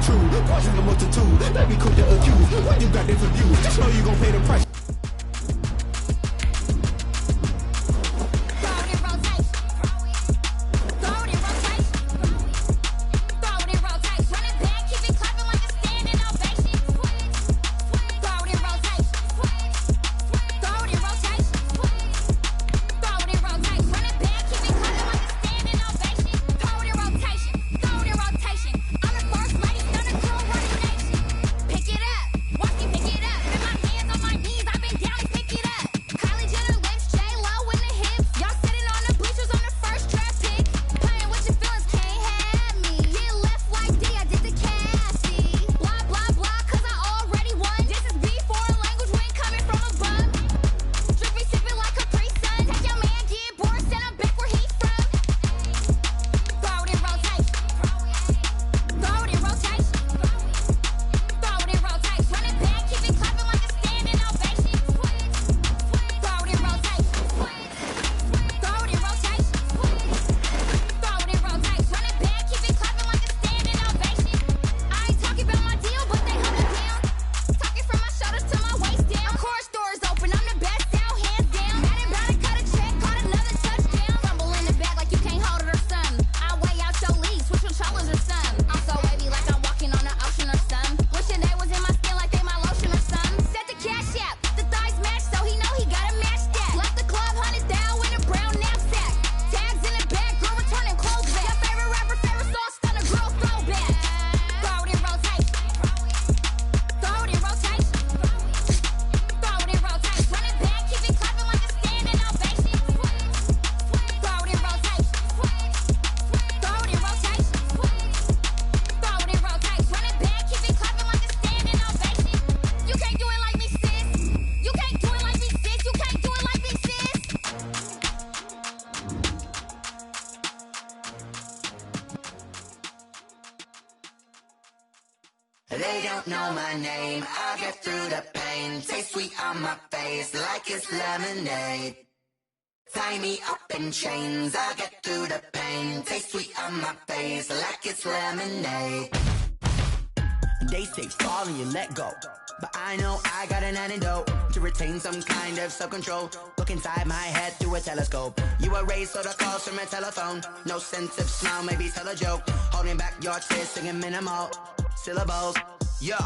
true. Watching the multitude, let me cook the accused. When you got different views, just know you gon' pay the price. They don't know my name, I get through the pain. Taste sweet on my face like it's lemonade. Tie me up in chains, I get through the pain. Taste sweet on my face like it's lemonade. They say fall and you let go, but I know I got an antidote to retain some kind of self-control. Look inside my head through a telescope. You erase all the calls from a telephone. No sense of smile, maybe tell a joke. Holding back your tears, singing minimal syllables. Yo,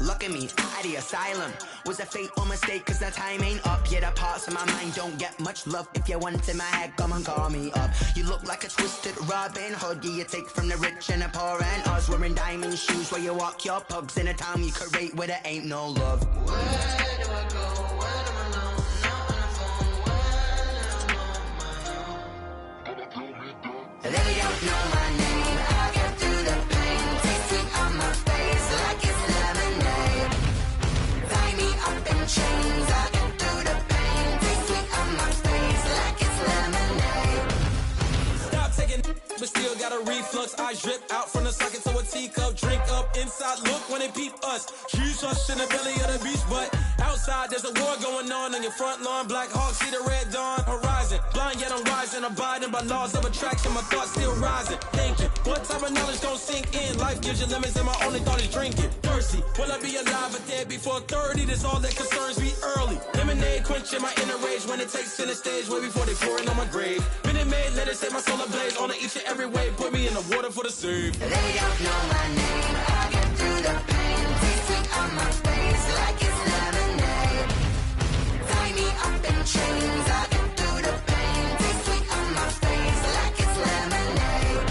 look at me, out the asylum. Was a fate or mistake, cause the time ain't up. Yeah, the parts of my mind don't get much love. If you want in my head, come and call me up. You look like a twisted Robin Hood. Yeah, you take from the rich and the poor and us. Wearing diamond shoes where you walk your pugs in a town you create where there ain't no love. Where do I go? When am I alone? Not on the phone. When I'm on my own. They don't know my name. I get through the pain. Taste sweet on my face like it's lemonade. Tie me up in chains. I get through the pain. Taste sweet on my face like it's lemonade. Stop taking, but still got a reflux. Eyes drip out from the socket to a teacup. Drink up inside, look when they peep us. Choose us in the belly of the beast, but outside there's a war going on your front lawn. Black Hawk, see the red dawn horizon. Blind yet I'm rising, abiding by laws of attraction. My thoughts still rising, thinking what type of knowledge don't sink in. Life gives you limits and my only thought is drinking. Thirsty, will I be alive or dead before 30? That's all that concerns me early. Lemonade quenching my inner rage when it takes center stage way before they pour it on my grave. Minute Maid, let it set my soul ablaze on each and every way. Put me in the water for the save. They don't know my name, I get through the pain. Taste sweet on my face like it's lemonade. Tie me up in chains, I get through the pain. Taste sweet on my face like it's lemonade.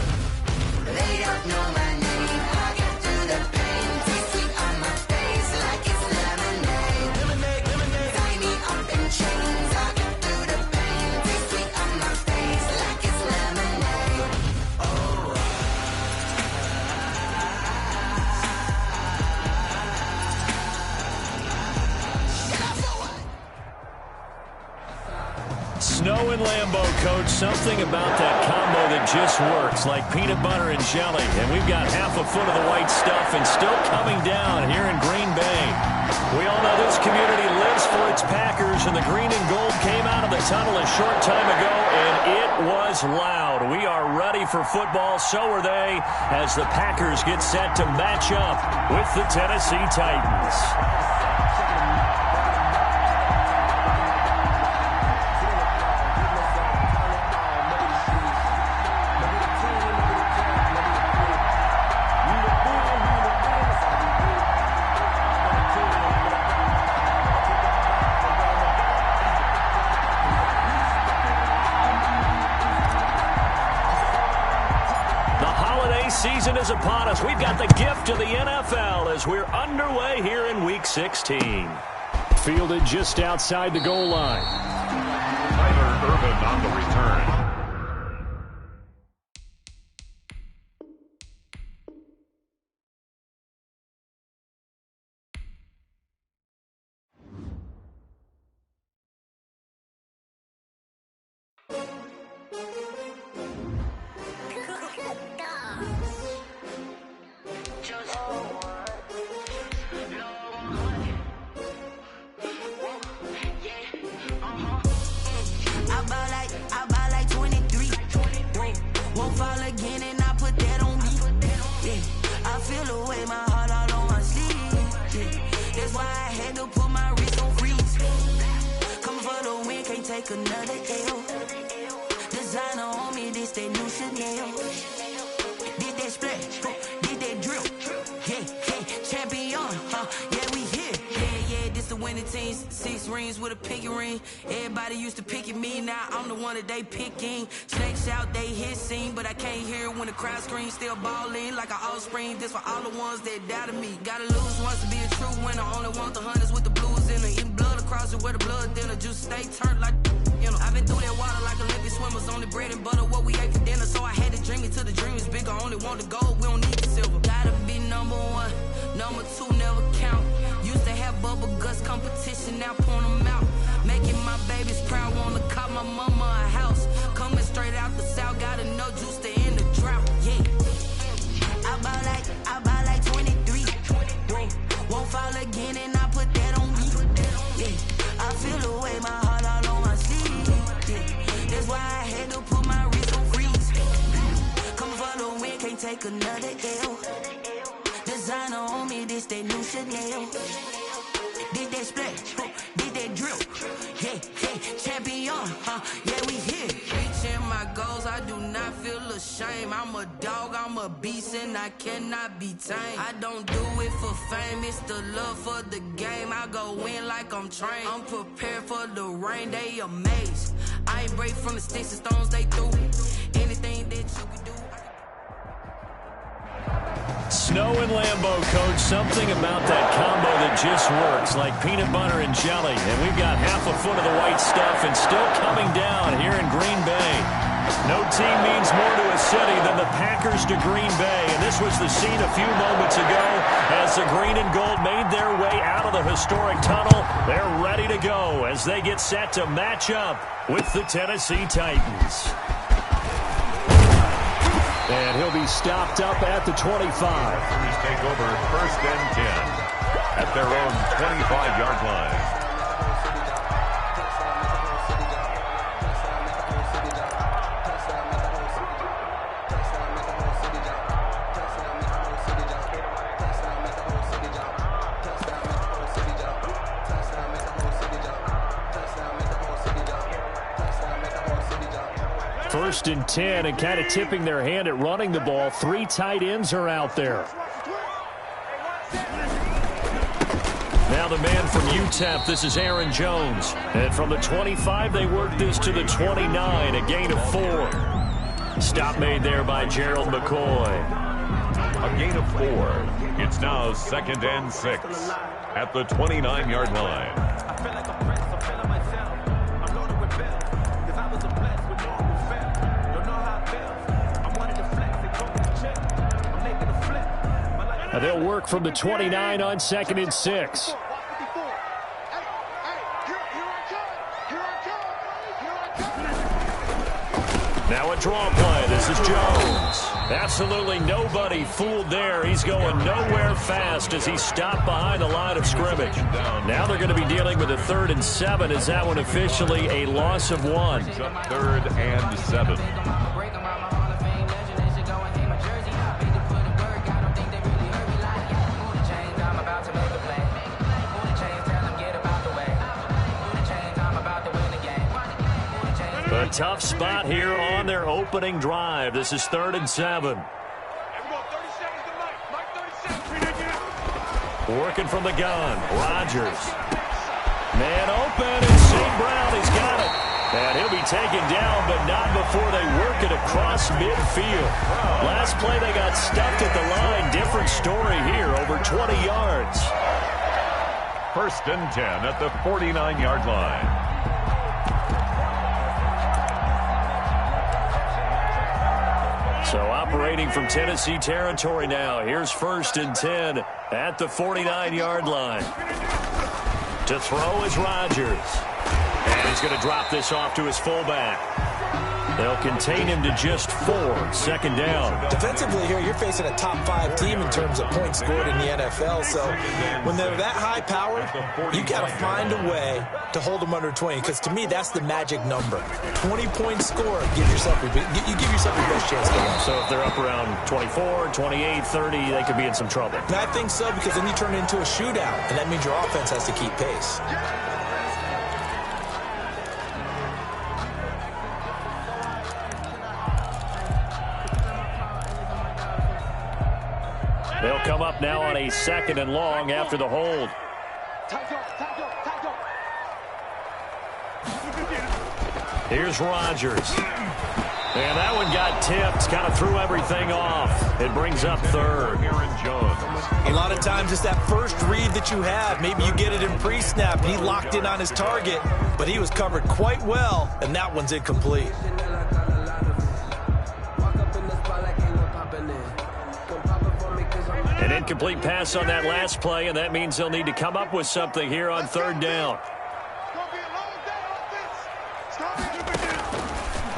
They don't know my name, I get through the pain. Taste sweet on my face like it's lemonade. Lemonade, lemonade. Tie me up in chains, I get through the pain. Taste sweet on my face like it's lemonade. Snow and Lambeau, Coach. Something about that combo that just works, like peanut butter and jelly. And we've got half a foot of the white stuff and still coming down here in Green Bay. We all know this community lives for its Packers, and the green and gold came out of the tunnel a short time ago, and it was was loud. We are ready for football. So are they as the Packers get set to match up with the Tennessee Titans. Season is upon us. We've got the gift of the NFL as we're underway here in Week 16. Fielded just outside the goal line. Tyler Ervin on the return. Another L. Designer on me, this that new Chanel. Did that splash, did that drill. Yeah, champion, yeah, we here. Yeah, this the winning team. 6 rings with a pinky ring. Everybody used to pick at me, now I'm the one that they picking. Snakes out, they hit scene, but I can't hear it when the crowd screams. Still ballin' like an offspring. This for all the ones that doubted me. Gotta lose once to be a true winner. Only want the hunters with the blues in it. Eating blood across it where the blood dinner. Juice stay turned like, you know. I've been through that water like Olympic swimmers. Only bread and butter, what we ate for dinner. So I had to dream it till the dream is bigger. Only want the gold, we don't need the silver. Gotta be number 1, number 2 never count. Used to have bubble guts competition, now point them out. Making my babies proud, wanna call my mama a house. Coming straight out the south, gotta know juice to end the drought. Yeah, I buy like 23. Won't fall again and I put that on me. Yeah, I feel the way, my heart all on my sleeve. Yeah, that's why I had to put my wrist on freeze. Come for the win, can't take another L. Designer on me, this that new Chanel. Did that splash, did that drill. Yeah, champion, yeah, we here. Reaching my goals, I do not feel ashamed. I'm a dog, I'm a beast, and I cannot be tamed. I don't do it for fame, it's the love for the game. I go in like I'm trained. I'm prepared for the rain, they amazed. I ain't break from the sticks and stones they threw. Anything that you can do. Snow and Lambeau, Coach. Something about that combo that just works, like peanut butter and jelly. And we've got half a foot of the white stuff and still coming down here in Green Bay. No team means more to a city than the Packers to Green Bay. And this was the scene a few moments ago as the green and gold made their way out of the historic tunnel. They're ready to go as they get set to match up with the Tennessee Titans. And he'll be stopped up at the 25. Packers take over 1st and 10 at their own 25-yard line. First and 10, and kind of tipping their hand at running the ball. 3 tight ends are out there. Now the man from UTEP, this is Aaron Jones. And from the 25, they work this to the 29, a gain of 4. Stop made there by Gerald McCoy. A gain of 4. It's now 2nd and 6 at the 29-yard line. They'll work from the 29 on 2nd and 6. Now a draw play. This is Jones. Absolutely nobody fooled there. He's going nowhere fast as he stopped behind the line of scrimmage. Now they're going to be dealing with a 3rd and 7. Is that one officially a loss of 1? 3rd and 7. A tough spot here on their opening drive. This is 3rd and 7. Working from the gun. Rodgers. Man open, and St. Brown, he's got it. And he'll be taken down, but not before they work it across midfield. Last play, they got stuffed at the line. Different story here, over 20 yards. 1st and 10 at the 49-yard line. So operating from Tennessee territory now. Here's 1st and 10 at the 49-yard line. To throw is Rodgers. And he's going to drop this off to his fullback. They'll contain him to just 4. 2nd down. Defensively here, you're facing a top 5 team in terms of points scored in the NFL. So when they're that high powered, you got to find a way to hold them under 20. Because to me, that's the magic number. 20-point score, you give yourself your best chance to win. So if they're up around 24, 28, 30, they could be in some trouble. And I think so, because then you turn it into a shootout, and that means your offense has to keep pace. They'll come up now on a 2nd and long after the hold. Here's Rodgers. And that one got tipped, kind of threw everything off. It brings up 3rd. A lot of times it's that first read that you have. Maybe you get it in pre-snap. He locked in on his target, but he was covered quite well, and that one's incomplete. An incomplete pass on that last play, and that means they'll need to come up with something here on 3rd down.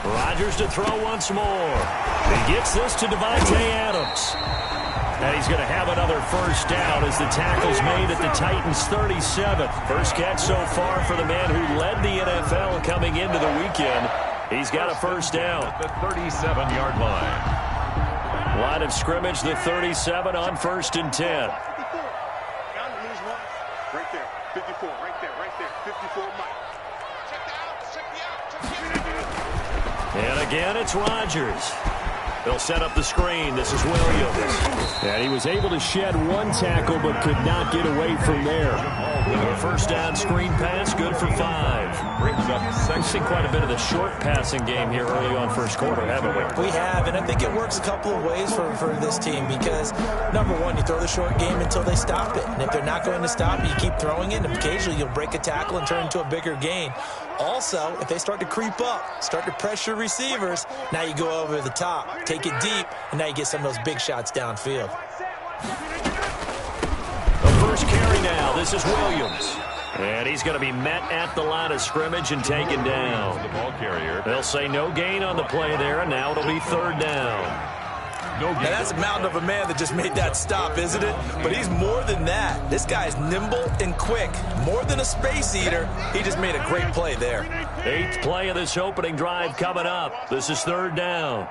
Rodgers to throw once more. He gets this to Davante Adams. And he's going to have another 1st down as the tackle's made at the Titans' 37. First catch so far for the man who led the NFL coming into the weekend. He's got a 1st down. At the 37-yard line. Line of scrimmage, the 37 on 1st and 10. Right there, 54, right there, 54, Mike. And again, it's Rodgers. They'll set up the screen. This is Williams. And he was able to shed 1 tackle, but could not get away from there. A 1st down screen pass, good for 5. Brings up We've seen quite a bit of the short passing game here early on 1st quarter, haven't we? We have, and I think it works a couple of ways for this team because, number one, you throw the short game until they stop it. And if they're not going to stop it, you keep throwing it, and occasionally you'll break a tackle and turn into a bigger gain. Also, if they start to creep up, start to pressure receivers, now you go over the top, take it deep, and now you get some of those big shots downfield. The first carry now. This is Williams. And he's going to be met at the line of scrimmage and taken down. The ball carrier. They'll say no gain on the play there, and now it'll be 3rd down. Now that's a mountain of a man that just made that stop, isn't it? But he's more than that. This guy's nimble and quick. More than a space eater. He just made a great play there. 8th play of this opening drive coming up. This is 3rd down.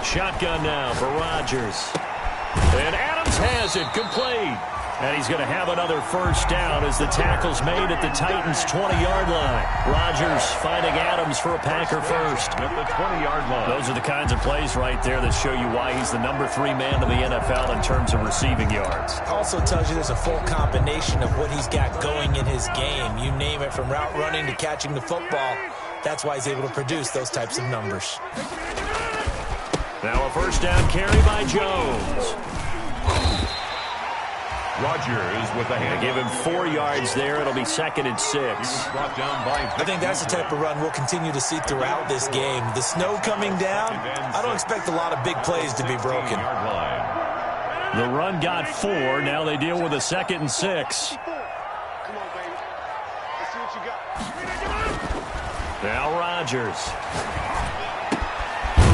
Shotgun now for Rodgers. And Adams has it, complete. And he's going to have another 1st down as the tackle's made at the Titans' 20-yard line. Rodgers finding Adams for a Packer 1st. At the 20-yard line. Those are the kinds of plays right there that show you why he's the number 3 man in the NFL in terms of receiving yards. Also tells you there's a full combination of what he's got going in his game. You name it, from route running to catching the football. That's why he's able to produce those types of numbers. Now a 1st down carry by Jones. Rodgers with the hand. Give him 4 yards there. It'll be 2nd and 6. Brought down by I think that's the type of run we'll continue to see throughout this game. The snow coming down, I don't expect a lot of big plays to be broken. The run got 4. Now they deal with a 2nd and 6. you got. Now Rodgers.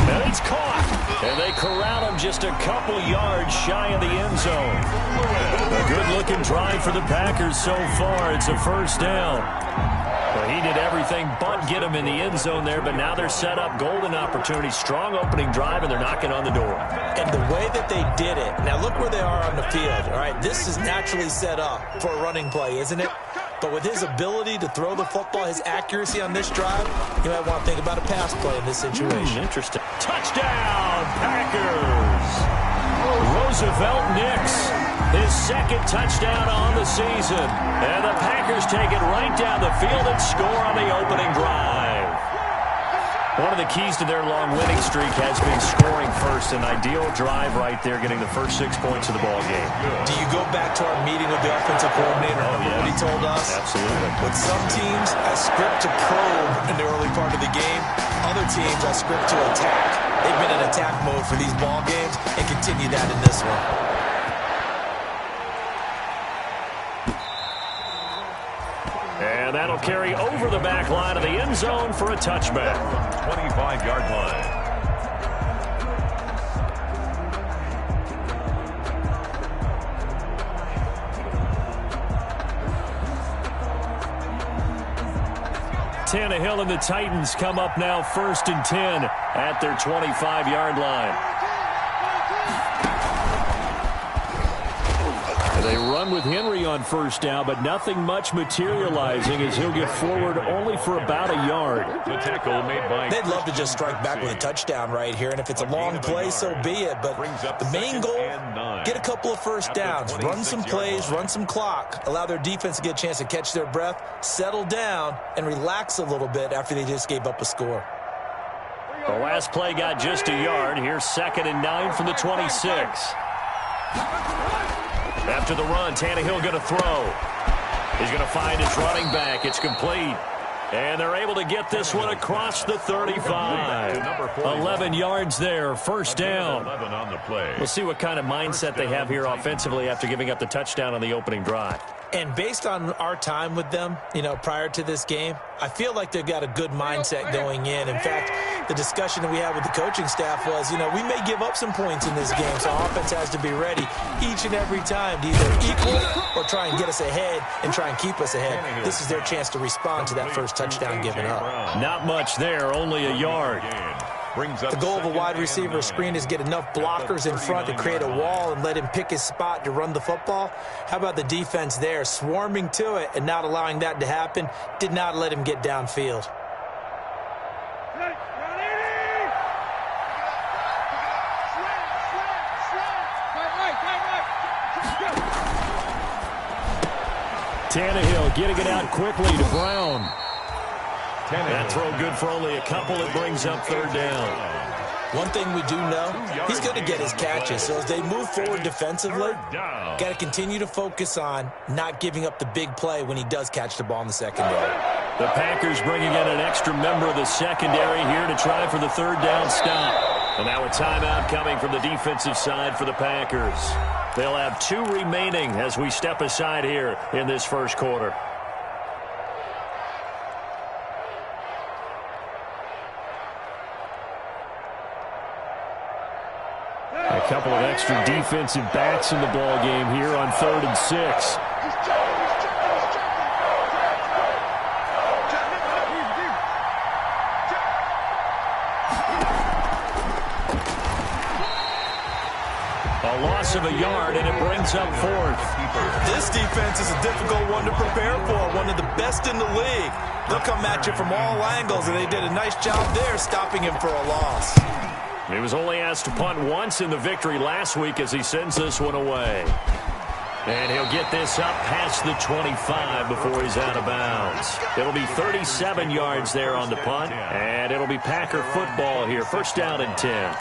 And it's caught. And they corral him just a couple yards shy of the end zone. A good-looking drive for the Packers so far. It's a first down. Well, he did everything but get him in the end zone there, but now they're set up golden opportunity. Strong opening drive, and they're knocking on the door. And the way that they did it, now look where they are on the field. All right, this is naturally set up for a running play, isn't it? But with his ability to throw the football, his accuracy on this drive, you might want to think about a pass play in this situation. Interesting. Touchdown, Packers! Roosevelt Nix, his second touchdown on the season. And the Packers take it right down the field and score on the opening drive. One of the keys to their long winning streak has been scoring first. An ideal drive right there, getting the first 6 points of the ball game. Do you go back to our meeting with the offensive coordinator? Remember what he told us? Absolutely. With some teams, I script to probe in the early part of the game. Other teams, I script to attack. They've been in attack mode for these ball games and continue that in this one. And that'll carry over the back line of the end zone for a touchback. 25-yard line. Tannehill and the Titans come up now 1st and 10 at their 25-yard line. They run with Henry on first down, but nothing much materializing as he'll get forward only for about a yard. The tackle made by... They'd love to just strike back with a touchdown right here, and if it's a long play, so be it. But the main goal, get a couple of first downs, run some plays, run some clock, allow their defense to get a chance to catch their breath, settle down, and relax a little bit after they just gave up a score. The last play got just a yard. Here's 2nd and 9 from the 26. After the run, Tannehill going to throw. He's going to find his running back. It's complete. And they're able to get this one across the 35. 11 yards there, first down. We'll see what kind of mindset they have here offensively after giving up the touchdown on the opening drive. And based on our time with them, prior to this game, I feel like they've got a good mindset going in. In fact, the discussion that we had with the coaching staff was, we may give up some points in this game, so our offense has to be ready each and every time to either equal or try and get us ahead and try and keep us ahead. This is their chance to respond to that first touchdown given up. Not much there, only a yard. The goal of a wide receiver screen is get enough blockers in front to create a wall and let him pick his spot to run the football. How about the defense there, swarming to it and not allowing that to happen? Did not let him get downfield. Tannehill getting it out quickly to Brown. That throw good for only a couple. It brings up 3rd down. One thing we do know, he's going to get his catches. So as they move forward defensively, got to continue to focus on not giving up the big play when he does catch the ball in the secondary. The Packers bringing in an extra member of the secondary here to try for the 3rd down stop. And now a timeout coming from the defensive side for the Packers. They'll have 2 remaining as we step aside here in this first quarter. A couple of extra defensive backs in the ball game here on 3rd and 6. A loss of a yard, and it brings up 4th. This defense is a difficult one to prepare for, one of the best in the league. They'll come at you from all angles, and they did a nice job there stopping him for a loss. He was only asked to punt once in the victory last week as he sends this one away. And he'll get this up past the 25 before he's out of bounds. It'll be 37 yards there on the punt, and it'll be Packer football here. First down and 10.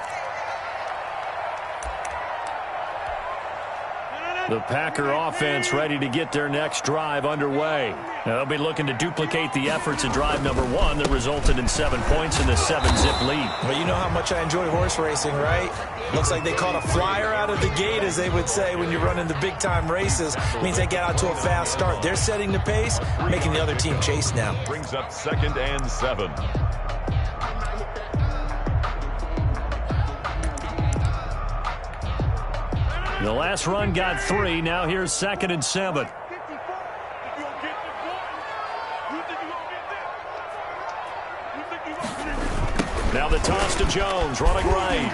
The Packer offense ready to get their next drive underway. They'll be looking to duplicate the efforts of drive number 1 that resulted in 7 points in the 7-zip lead. Well, you know how much I enjoy horse racing, right? Looks like they caught a flyer out of the gate, as they would say when you're running the big-time races. Means they get out to a fast start. They're setting the pace, making the other team chase now. Brings up 2nd and 7. The last run got 3. Now here's 2nd and 7. Now the toss to Jones, running right.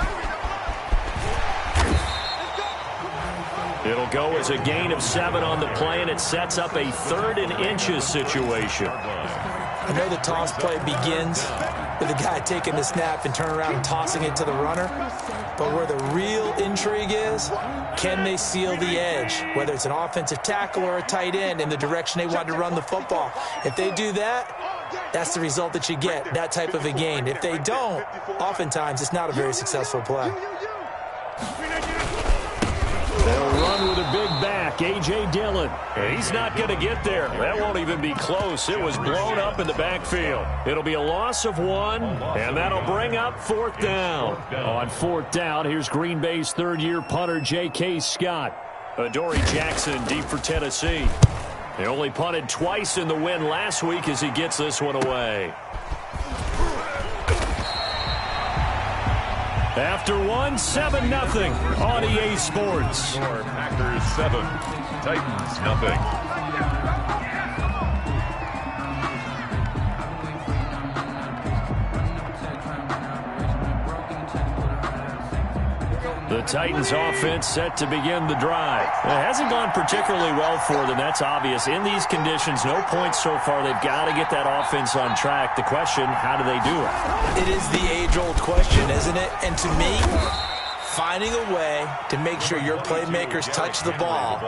It'll go as a gain of 7 on the play, and it sets up a 3rd and inches situation. I know the toss play begins with the guy taking the snap and turning around and tossing it to the runner. But where the real intrigue is, can they seal the edge, whether it's an offensive tackle or a tight end, in the direction they want to run the football? If they do that, that's the result that you get, that type of a gain. If they don't, oftentimes it's not a very successful play. They'll run with a big back, A.J. Dillon. He's not going to get there. That won't even be close. It was blown up in the backfield. It'll be a loss of 1, and that'll bring up 4th down. On 4th down, here's Green Bay's 3rd-year punter, J.K. Scott. Adoree Jackson deep for Tennessee. They only punted twice in the win last week as he gets this one away. After 1, 7-0 on EA Sports. Packers 7, Titans nothing. The Titans offense set to begin the drive. It hasn't gone particularly well for them, that's obvious. In these conditions, no points so far. They've got to get that offense on track. The question, how do they do it? It is the age-old question, isn't it? And to me, finding a way to make sure your playmakers touch the ball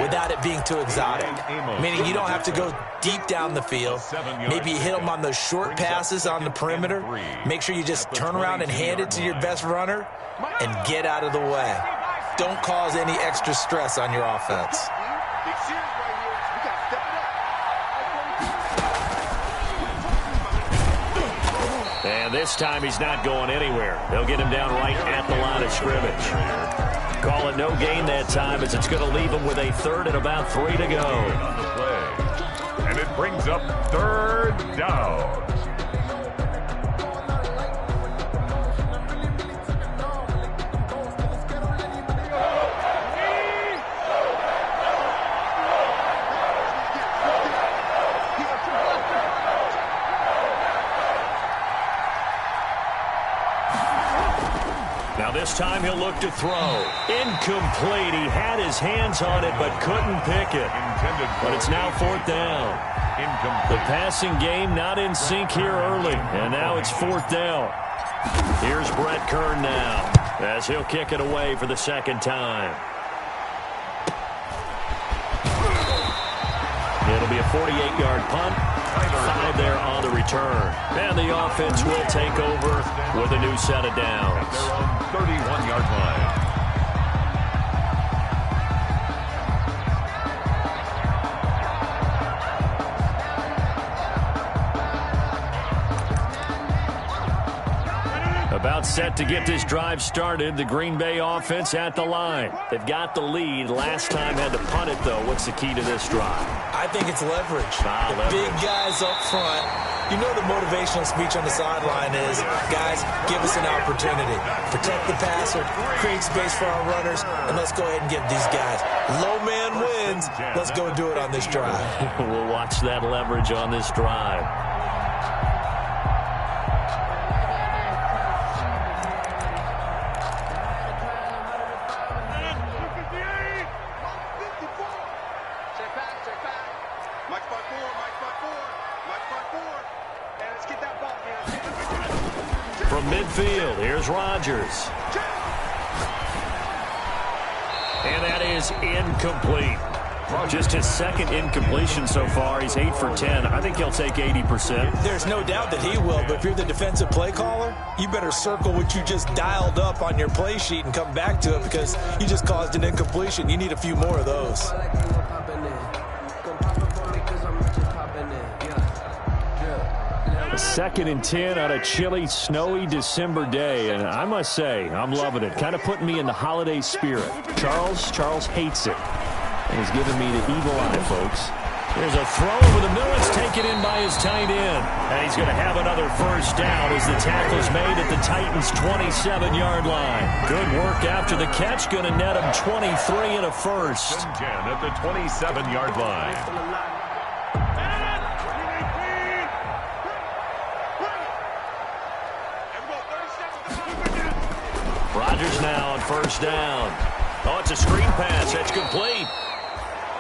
without it being too exotic. Meaning you don't have to go deep down the field. Maybe you hit them on those short passes on the perimeter. Make sure you just turn around and hand it to your best runner and get out of the way. Don't cause any extra stress on your offense. And this time he's not going anywhere. They'll get him down right at the line of scrimmage. Call it no gain that time, as it's going to leave him with a 3rd and about 3 to go. And it brings up 3rd down. This time he'll look to throw. Incomplete. He had his hands on it but couldn't pick it. But it's now 4th down. The passing game not in sync here early. And now it's 4th down. Here's Brett Kern now as he'll kick it away for the 2nd time. It'll be a 48-yard punt. 5 there on the return. And the offense will take over with a new set of downs. They're on 31-yard line. About set to get this drive started. The Green Bay offense at the line. They've got the lead. Last time had to punt it, though. What's the key to this drive? I think it's leverage. Leverage. Big guys up front. You know the motivational speech on the sideline is, guys, give us an opportunity. Protect the passer, create space for our runners, and let's go ahead and get these guys. Low man wins. Let's go do it on this drive. We'll watch that leverage on this drive. From midfield, here's Rodgers. And that is incomplete. Just his second incompletion so far. He's 8 for 10. I think he'll take 80%. There's no doubt that he will, but if you're the defensive play caller, you better circle what you just dialed up on your play sheet and come back to it because you just caused an incompletion. You need a few more of those. 2nd and 10 on a chilly, snowy December day, and I must say, I'm loving it. Kind of putting me in the holiday spirit. Charles hates it, and he's giving me the evil eye, folks. There's a throw over the middle. It's taken in by his tight end. And he's going to have another first down as the tackle's made at the Titans' 27-yard line. Good work after the catch. Going to net him 23 and a first. 10 at the 27-yard line. Rodgers now on first down. Oh, it's a screen pass. That's complete.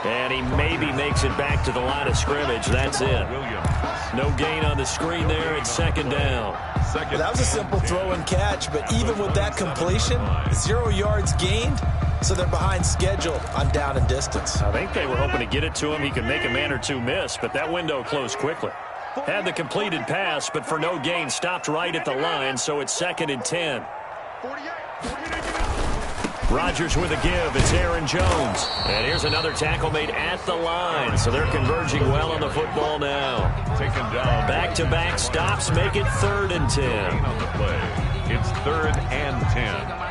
And he maybe makes it back to the line of scrimmage. That's it. No gain on the screen there. It's 2nd down. Well, that was a simple throw and catch, but even with that completion, 0 yards gained, so they're behind schedule on down and distance. I think they were hoping to get it to him. He could make a man or two miss, but that window closed quickly. Had the completed pass, but for no gain, stopped right at the line, so it's 2nd and 10. Rodgers with a give. It's Aaron Jones. And here's another tackle made at the line. So they're converging well on the football now. Taken down. Back-to-back stops make it 3rd and 10. On the play. It's 3rd and 10.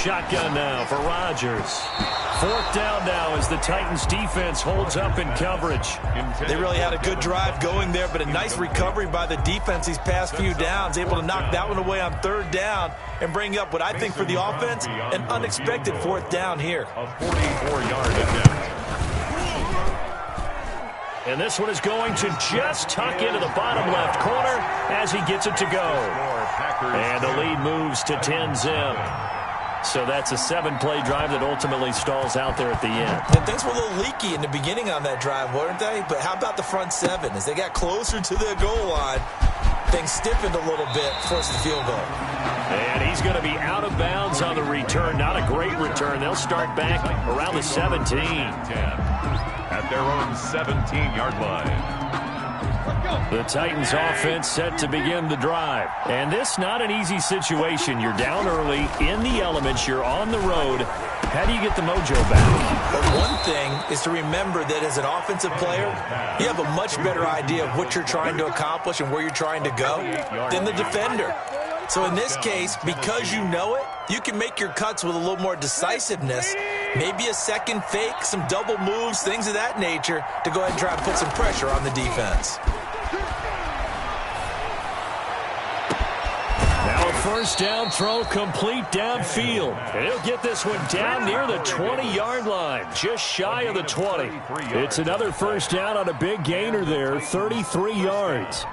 Shotgun now for Rodgers. 4th down now as the Titans defense holds up in coverage. They really had a good drive going there, but a nice recovery by the defense these past few downs, able to knock that one away on 3rd down and bring up what I think for the offense, an unexpected 4th down here. A 44-yard attempt. And this one is going to just tuck into the bottom left corner as he gets it to go. And the lead moves to 10-zip. So that's a 7-play drive that ultimately stalls out there at the end. And things were a little leaky in the beginning on that drive, weren't they? But how about the front 7? As they got closer to the goal line, things stiffened a little bit, forced the field goal. And he's going to be out of bounds on the return. Not a great return. They'll start back around the 17. 10 at their own 17-yard line. The Titans offense set to begin the drive. And this not an easy situation. You're down early, in the elements, you're on the road. How do you get the mojo back? But one thing is to remember that as an offensive player, you have a much better idea of what you're trying to accomplish and where you're trying to go than the defender. So in this case, because you know it, you can make your cuts with a little more decisiveness, maybe a second fake, some double moves, things of that nature, to go ahead and try and put some pressure on the defense. Now a first down throw complete downfield. And he'll get this one down near the 20-yard line, just shy of the 20. It's another first down on a big gainer there, 33 yards.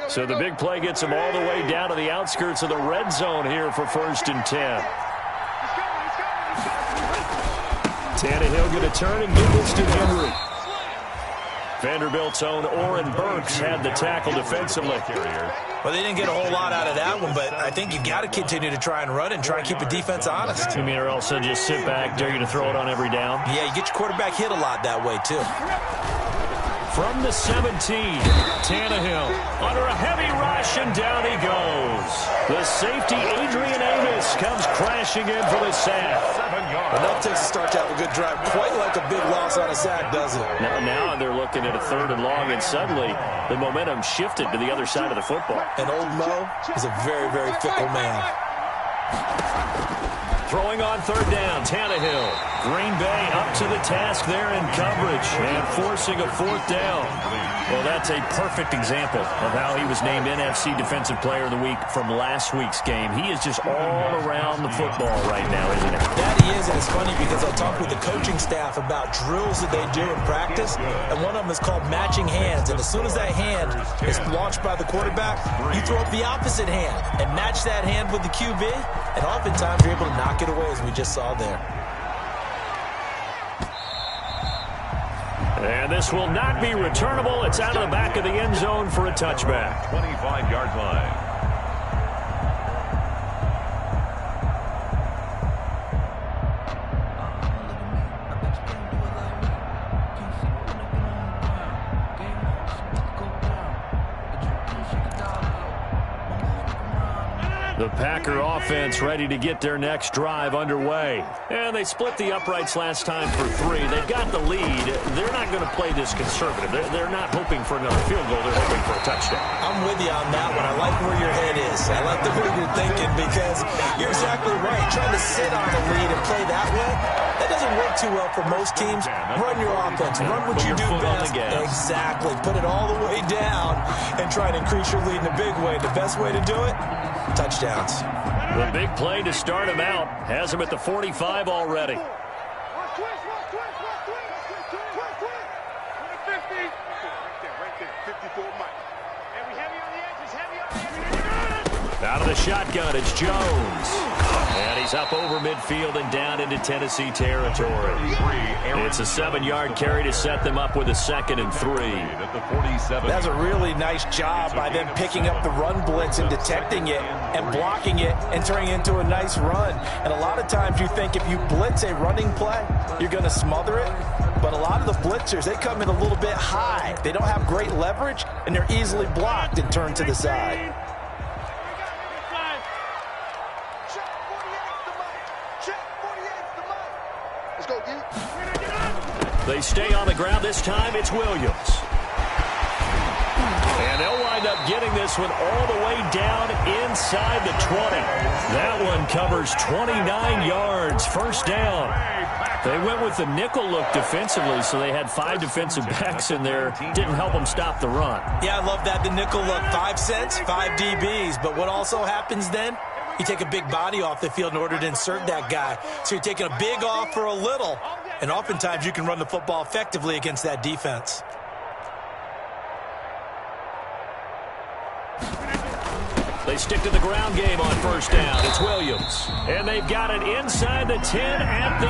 So the big play gets him all the way down to the outskirts of the red zone here for 1st and 10. Tannehill going to turn and give this to Henry. Vanderbilt's own Oren Burks had the tackle defensively. Well, they didn't get a whole lot out of that one, but I think you got to continue to try and run and try and keep the defense honest. You mean or else they'll just sit back, dare you to throw it on every down? Yeah, you get your quarterback hit a lot that way, too. From the 17, Tannehill under a heavy rush, and down he goes. The safety, Adrian Amos, comes crashing in for the sack. Enough takes to start to have a good drive. Quite like a big loss on a sack, does it? Now they're looking at a 3rd and long, and suddenly the momentum shifted to the other side of the football. And old Mo is a very, very fickle man. Throwing on 3rd down, Tannehill. Green Bay up to the task there in coverage and forcing a 4th down. Well, that's a perfect example of how he was named NFC Defensive Player of the Week from last week's game. He is just all around the football right now, isn't it? That he is, and it's funny because I talked with the coaching staff about drills that they do in practice, and one of them is called matching hands. And as soon as that hand is launched by the quarterback, you throw up the opposite hand and match that hand with the QB, and oftentimes you're able to knock it away, as we just saw there. And this will not be returnable. It's out of the back of the end zone for a touchback. 25-yard line. The Packer offense ready to get their next drive underway. And they split the uprights last time for 3. They've got the lead. They're not going to play this conservative. They're not hoping for another field goal. They're hoping for a touchdown. I'm with you on that one. I like where your head is. I like the way you're thinking because you're exactly right. Trying to sit on the lead and play that way, that doesn't work too well for most teams. Run your offense. Run what you do best. Exactly. Put it all the way down and try to increase your lead in a big way. The best way to do it, touchdowns. The big play to start him out has him at the 45 already. Out of the shotgun, it's Jones. And he's up over midfield and down into Tennessee territory. It's a 7-yard carry to set them up with a 2nd and 3. That's a really nice job by them picking up the run blitz and detecting it and blocking it and turning it into a nice run. And a lot of times you think if you blitz a running play, you're going to smother it. But a lot of the blitzers, they come in a little bit high. They don't have great leverage, and they're easily blocked and turned to the side. They stay on the ground. This time it's Williams. And they'll wind up getting this one all the way down inside the 20. That one covers 29 yards. 1st down. They went with the nickel look defensively, so they had 5 defensive backs in there. Didn't help them stop the run. Yeah, I love that, the nickel look. 5 cents, 5 DBs. But what also happens then? You take a big body off the field in order to insert that guy. So you're taking a big off for a little. And oftentimes you can run the football effectively against that defense. They stick to the ground game on 1st down. It's Williams. And they've got it inside the 10 at the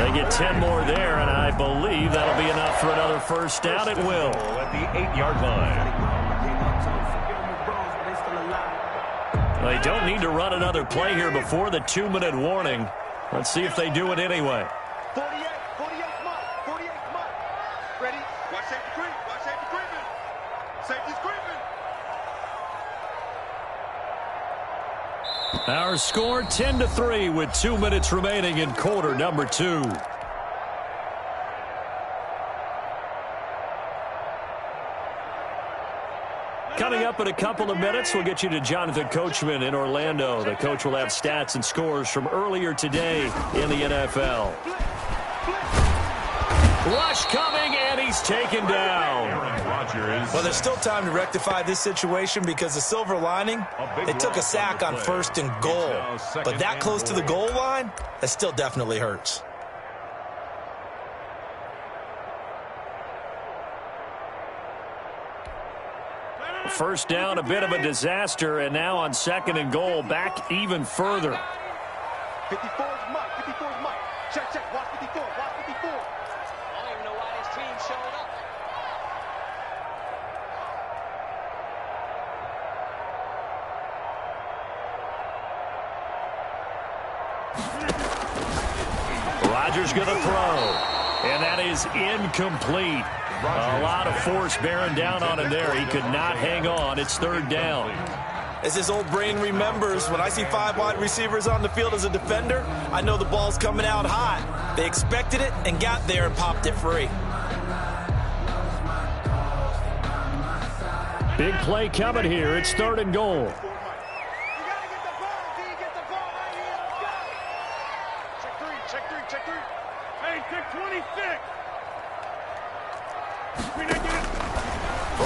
8. They get 10 more there, and I believe that'll be enough for another 1st down. It will. At the 8-yard line. They don't need to run another play here before the 2-minute warning. Let's see if they do it anyway. 48 Mike. Ready? Watch safety creep. Watch safety creeping. Safety's creeping. Our score 10-3 with 2 minutes remaining in quarter number 2. Coming up in a couple of minutes, we'll get you to Jonathan Coachman in Orlando. The coach will have stats and scores from earlier today in the NFL. Rush coming, and he's taken down. Well, there's still time to rectify this situation because the silver lining, they took a sack on 1st and goal. But that close to the goal line, that still definitely hurts. First down, a bit of a disaster, and now on 2nd and goal, back even further. 54 is Mike. 54 is Mike. Check. Watch 54. Watch 54. I don't even know why this team showed up. Rodgers going to throw, and that is incomplete. A lot of force bearing down on him there. He could not hang on. It's 3rd down. As his old brain remembers, when I see 5 wide receivers on the field as a defender, I know the ball's coming out hot. They expected it and got there and popped it free. Big play coming here. It's 3rd and goal. You gotta get the ball. Get the ball right here. Let's go. Check 3.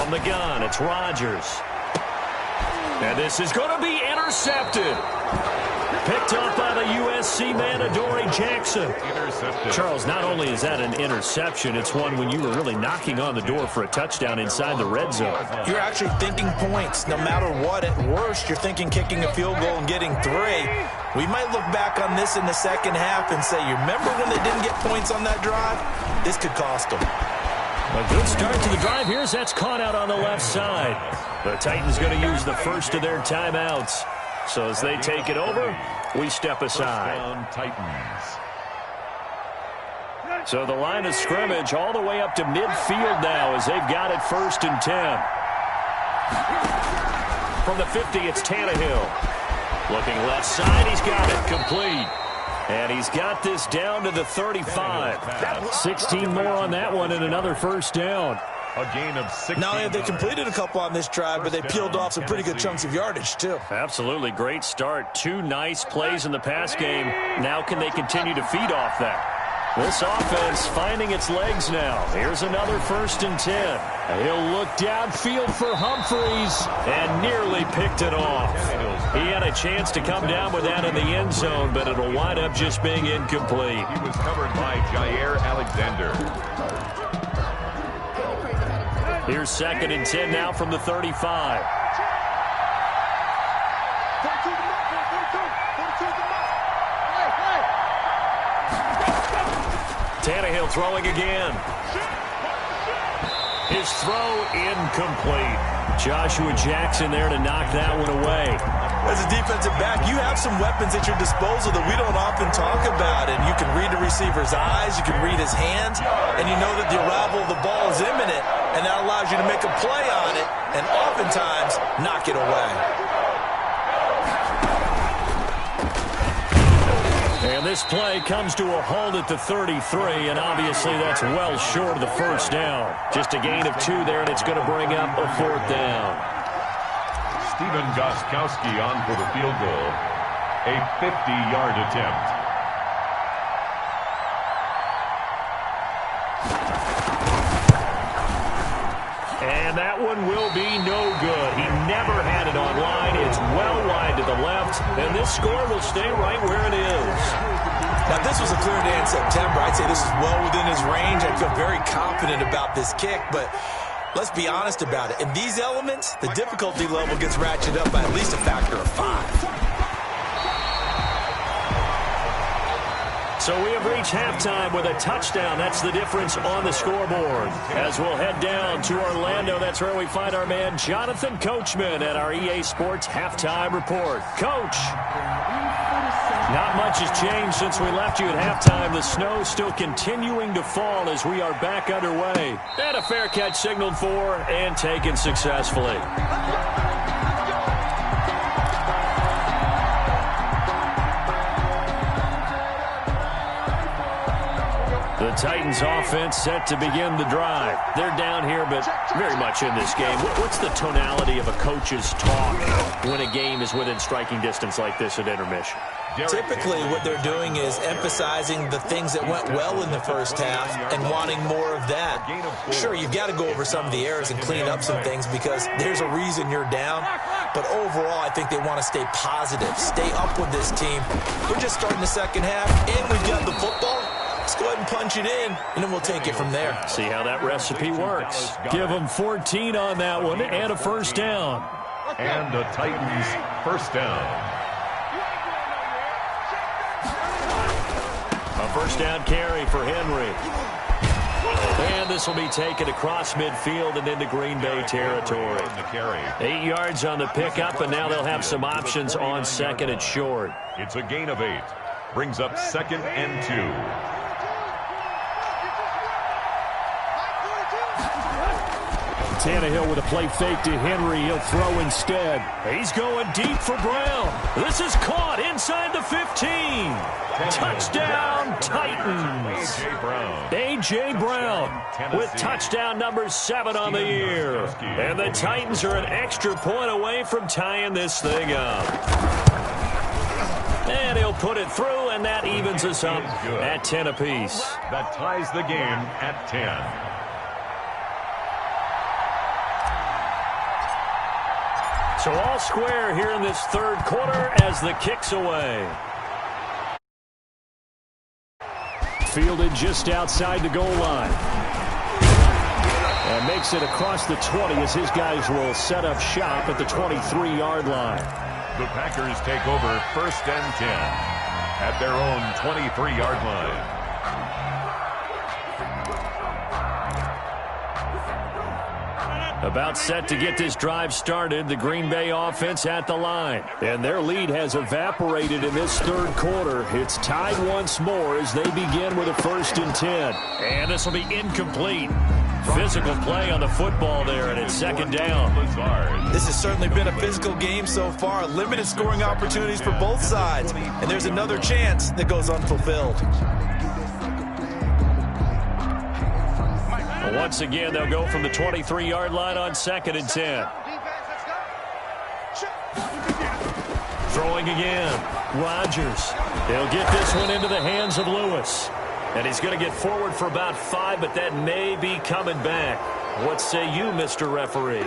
From the gun, it's Rodgers. And this is going to be intercepted. Picked off by the USC man, Adoree Jackson. Intercepted. Charles, not only is that an interception, it's one when you were really knocking on the door for a touchdown inside the red zone. You're actually thinking points. No matter what, at worst, you're thinking kicking a field goal and getting 3. We might look back on this in the second half and say, you remember when they didn't get points on that drive? This could cost them. A good start to the drive here as that's caught out on the left side. The Titans going to use the first of their timeouts. So as they take it over, we step aside. Titans. So the line of scrimmage all the way up to midfield now as they've got it 1st and 10. From the 50, it's Tannehill. Looking left side, he's got it complete. And he's got this down to the 35. 16 more on that one and another first down. A gain of 6. Not only have they completed a couple on this drive, but they peeled off some pretty good chunks of yardage, too. Absolutely great start. 2 nice plays in the pass game. Now can they continue to feed off that? This offense finding its legs now. Here's another 1st and 10. He'll look downfield for Humphreys and nearly picked it off. He had a chance to come down with that in the end zone, but it'll wind up just being incomplete. He was covered by Jair Alexander. Here's 2nd and 10 now from the 35. Tannehill throwing again. His throw incomplete. Joshua Jackson there to knock that one away. As a defensive back, you have some weapons at your disposal that we don't often talk about. And you can read the receiver's eyes, you can read his hands, and you know that the arrival of the ball is imminent, and that allows you to make a play on it and oftentimes knock it away. And this play comes to a halt at the 33, and obviously that's well short of the first down. Just a gain of 2 there, and it's going to bring up a 4th down. Stephen Gostkowski on for the field goal. A 50-yard attempt. And that one will be no good. He never had it on line. It's well wide to the left, and this score will stay right where it is. Now, this was a clear day in September. I'd say this is well within his range. I feel very confident about this kick, but let's be honest about it. In these elements, the difficulty level gets ratcheted up by at least a factor of 5. So we have reached halftime with a touchdown. That's the difference on the scoreboard. As we'll head down to Orlando, that's where we find our man Jonathan Coachman at our EA Sports Halftime Report. Coach, not much has changed since we left you at halftime. The snow still continuing to fall as we are back underway. And a fair catch signaled for and taken successfully. The Titans offense set to begin the drive. They're down here, but very much in this game. What's the tonality of a coach's talk when a game is within striking distance like this at intermission? Typically, what they're doing is emphasizing the things that went well in the first half and wanting more of that. Sure, you've got to go over some of the errors and clean up some things because there's a reason you're down. But overall, I think they want to stay positive, stay up with this team. We're just starting the second half, and we've got the football. Let's go ahead and punch it in, and then we'll take it from there. See how that recipe works. Give them 14 on that one and a first down. And the Titans first down. A first down carry for Henry. And this will be taken across midfield and into Green Bay territory. 8 yards on the pickup, and now they'll have some options on second and short. It's a gain of 8. Brings up 2nd and 2. Tannehill with a play fake to Henry. He'll throw instead. He's going deep for Brown. This is caught inside the 15. Touchdown, Titans. A.J. Brown with touchdown number 7 on the year. And the Titans are an extra point away from tying this thing up. And he'll put it through, and that evens us up at 10 apiece. That ties the game at 10. So all square here in this third quarter as the kick's away. Fielded just outside the goal line. And makes it across the 20 as his guys will set up shop at the 23-yard line. The Packers take over 1st and 10 at their own 23-yard line. About set to get this drive started, the Green Bay offense at the line. And their lead has evaporated in this third quarter. It's tied once more as they begin with a 1st and 10. And this will be incomplete. Physical play on the football there, and it's 2nd down. This has certainly been a physical game so far. Limited scoring opportunities for both sides. And there's another chance that goes unfulfilled. Once again, they'll go from the 23-yard line on 2nd and 10. Throwing again. Rodgers. He'll get this one into the hands of Lewis. And he's going to get forward for about 5, but that may be coming back. What say you, Mr. Referee?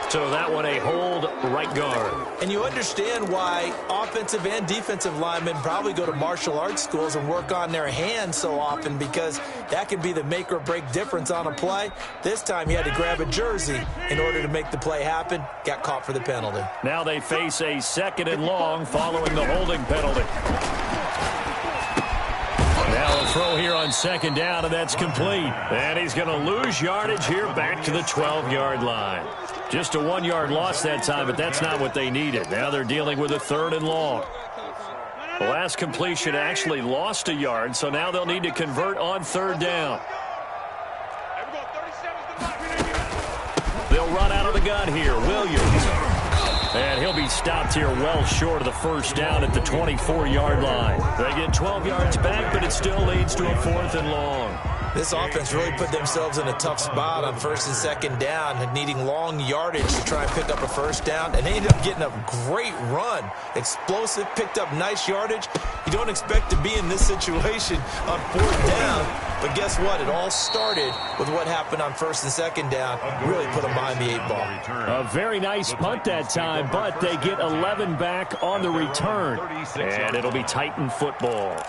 So that one a hold, right guard. And you understand why offensive and defensive linemen probably go to martial arts schools and work on their hands so often, because that can be the make or break difference on a play. This time he had to grab a jersey in order to make the play happen. Got caught for the penalty. Now they face a 2nd and long following the holding penalty. Now a throw here on 2nd down, and that's complete. And he's going to lose yardage here back to the 12-yard line. Just a 1-yard loss that time, but that's not what they needed. Now they're dealing with a 3rd and long. The last completion actually lost a yard, so now they'll need to convert on 3rd down. They'll run out of the gun here. Williams. And he'll be stopped here well short of the 1st down at the 24-yard line. They get 12 yards back, but it still leads to a 4th and long. This offense really put themselves in a tough spot on 1st and 2nd down, needing long yardage to try and pick up a 1st down, and they ended up getting a great run. Explosive, picked up nice yardage. You don't expect to be in this situation on 4th down, but guess what? It all started with what happened on 1st and 2nd down. Really put them behind the 8 ball. A very nice punt that time, but they get 11 back on the return, and it'll be Titan football.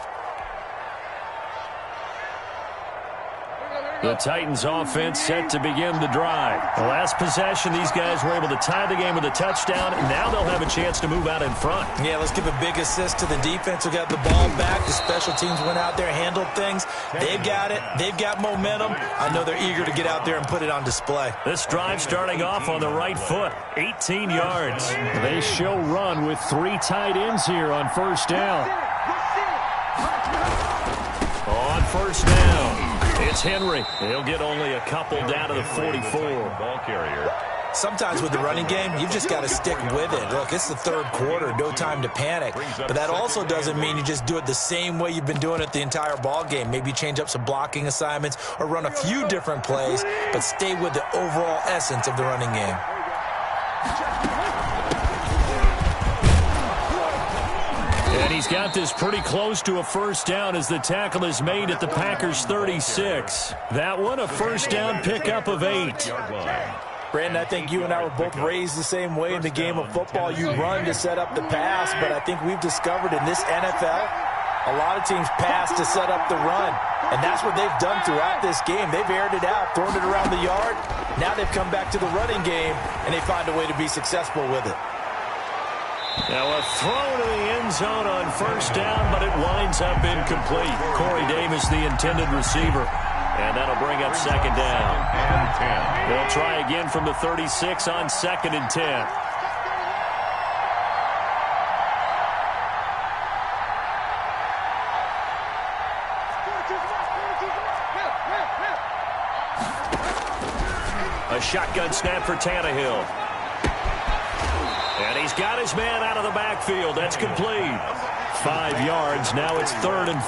The Titans offense set to begin the drive. The last possession, these guys were able to tie the game with a touchdown, and now they'll have a chance to move out in front. Yeah, let's give a big assist to the defense who got the ball back. The special teams went out there, handled things. They've got it. They've got momentum. I know they're eager to get out there and put it on display. This drive starting off on the right foot, 18 yards. They show run with 3 tight ends here on 1st down. On 1st down. It's Henry. He'll get only a couple down to the 44. Ball carrier. Sometimes with the running game, you've just got to stick with it. Look, it's the 3rd quarter, no time to panic. But that also doesn't mean you just do it the same way you've been doing it the entire ball game. Maybe change up some blocking assignments or run a few different plays, but stay with the overall essence of the running game. And he's got this pretty close to a 1st down as the tackle is made at the Packers' 36. That one, a 1st down pickup of 8. Brandon, I think you and I were both raised the same way in the game of football. You run to set up the pass, but I think we've discovered in this NFL, a lot of teams pass to set up the run. And that's what they've done throughout this game. They've aired it out, thrown it around the yard. Now they've come back to the running game, and they find a way to be successful with it. Now a throw to the end zone on 1st down, but it winds up incomplete. Corey Davis, the intended receiver. And that'll bring up 2nd down. And 10. They'll try again from the 36 on 2nd and 10. A shotgun snap for Tannehill. And he's got his man out of the backfield. That's complete. 5 yards. Now it's 3rd and 5.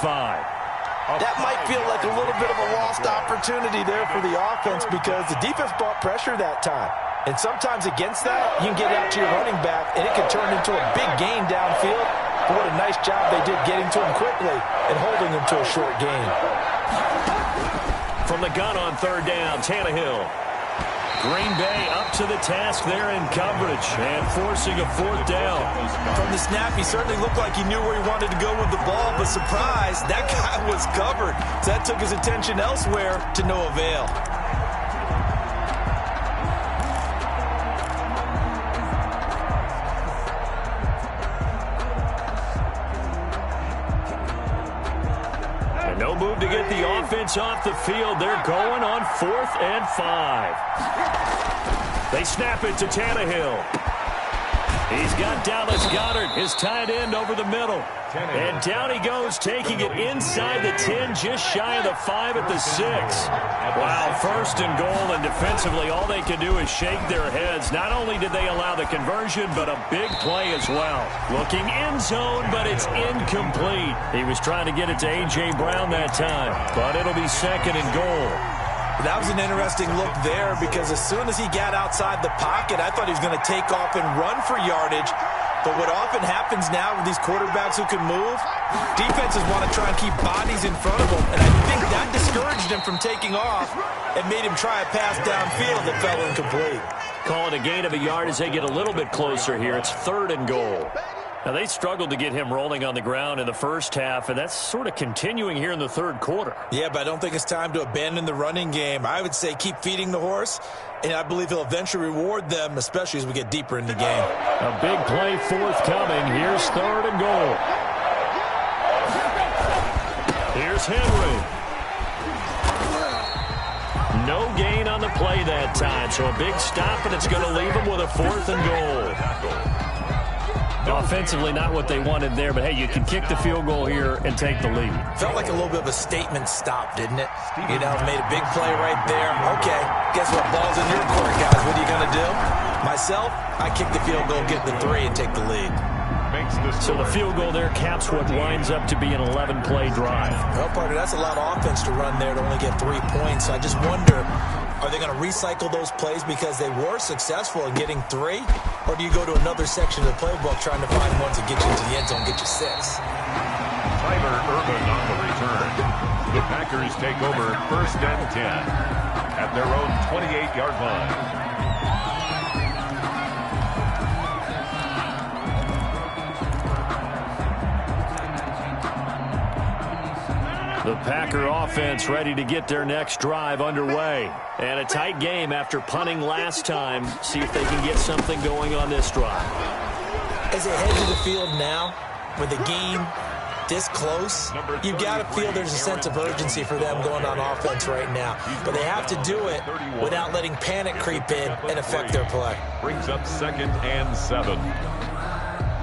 That might feel like a little bit of a lost opportunity there for the offense because the defense brought pressure that time. And sometimes against that, you can get out to your running back, and it can turn into a big gain downfield. But what a nice job they did getting to him quickly and holding him to a short gain. From the gun on 3rd down, Tannehill. Green Bay up to the task there in coverage and forcing a fourth down. From the snap, he certainly looked like he knew where he wanted to go with the ball, but surprise, that guy was covered. So that took his attention elsewhere to no avail. No move to get the offense off the field. They're going on 4th and 5. They snap it to Tannehill. He's got Dallas Goedert, his tight end, over the middle. And down he goes, taking it inside the 10, just shy of the 5 at the 6. Wow, 1st and goal, and defensively all they can do is shake their heads. Not only did they allow the conversion, but a big play as well. Looking end zone, but it's incomplete. He was trying to get it to A.J. Brown that time, but it'll be 2nd and goal. That was an interesting look there because as soon as he got outside the pocket, I thought he was going to take off and run for yardage. But what often happens now with these quarterbacks who can move, defenses want to try and keep bodies in front of them. And I think that discouraged him from taking off and made him try a pass downfield that fell incomplete. Call it a gain of a yard as they get a little bit closer here. It's 3rd and goal. Now, they struggled to get him rolling on the ground in the first half, and that's sort of continuing here in the 3rd quarter. Yeah, but I don't think it's time to abandon the running game. I would say keep feeding the horse, and I believe he'll eventually reward them, especially as we get deeper in the game. A big play forthcoming. Here's 3rd and goal. Here's Henry. No gain on the play that time, so a big stop, and it's going to leave him with a 4th and goal. Offensively, not what they wanted there, but hey, you can kick the field goal here and take the lead. Felt like a little bit of a statement stop, didn't it? You know, made a big play right there. Okay, guess what? Ball's in your court, guys. What are you going to do? Myself, I kick the field goal, get the 3, and take the lead. So the field goal there caps what winds up to be an 11-play drive. Well, partner, that's a lot of offense to run there to only get 3 points. So I just wonder, are they going to recycle those plays because they were successful in getting 3? Or do you go to another section of the playbook trying to find ones that get you into the end zone, get you 6? Tyler Ervin on the return. The Packers take over 1st and 10 at their own 28-yard line. The Packer offense ready to get their next drive underway. And a tight game after punting last time. See if they can get something going on this drive. As they head to the field now, with the game this close, you've got to feel there's a sense of urgency for them going on offense right now. But they have to do it without letting panic creep in and affect their play. Brings up 2nd and 7.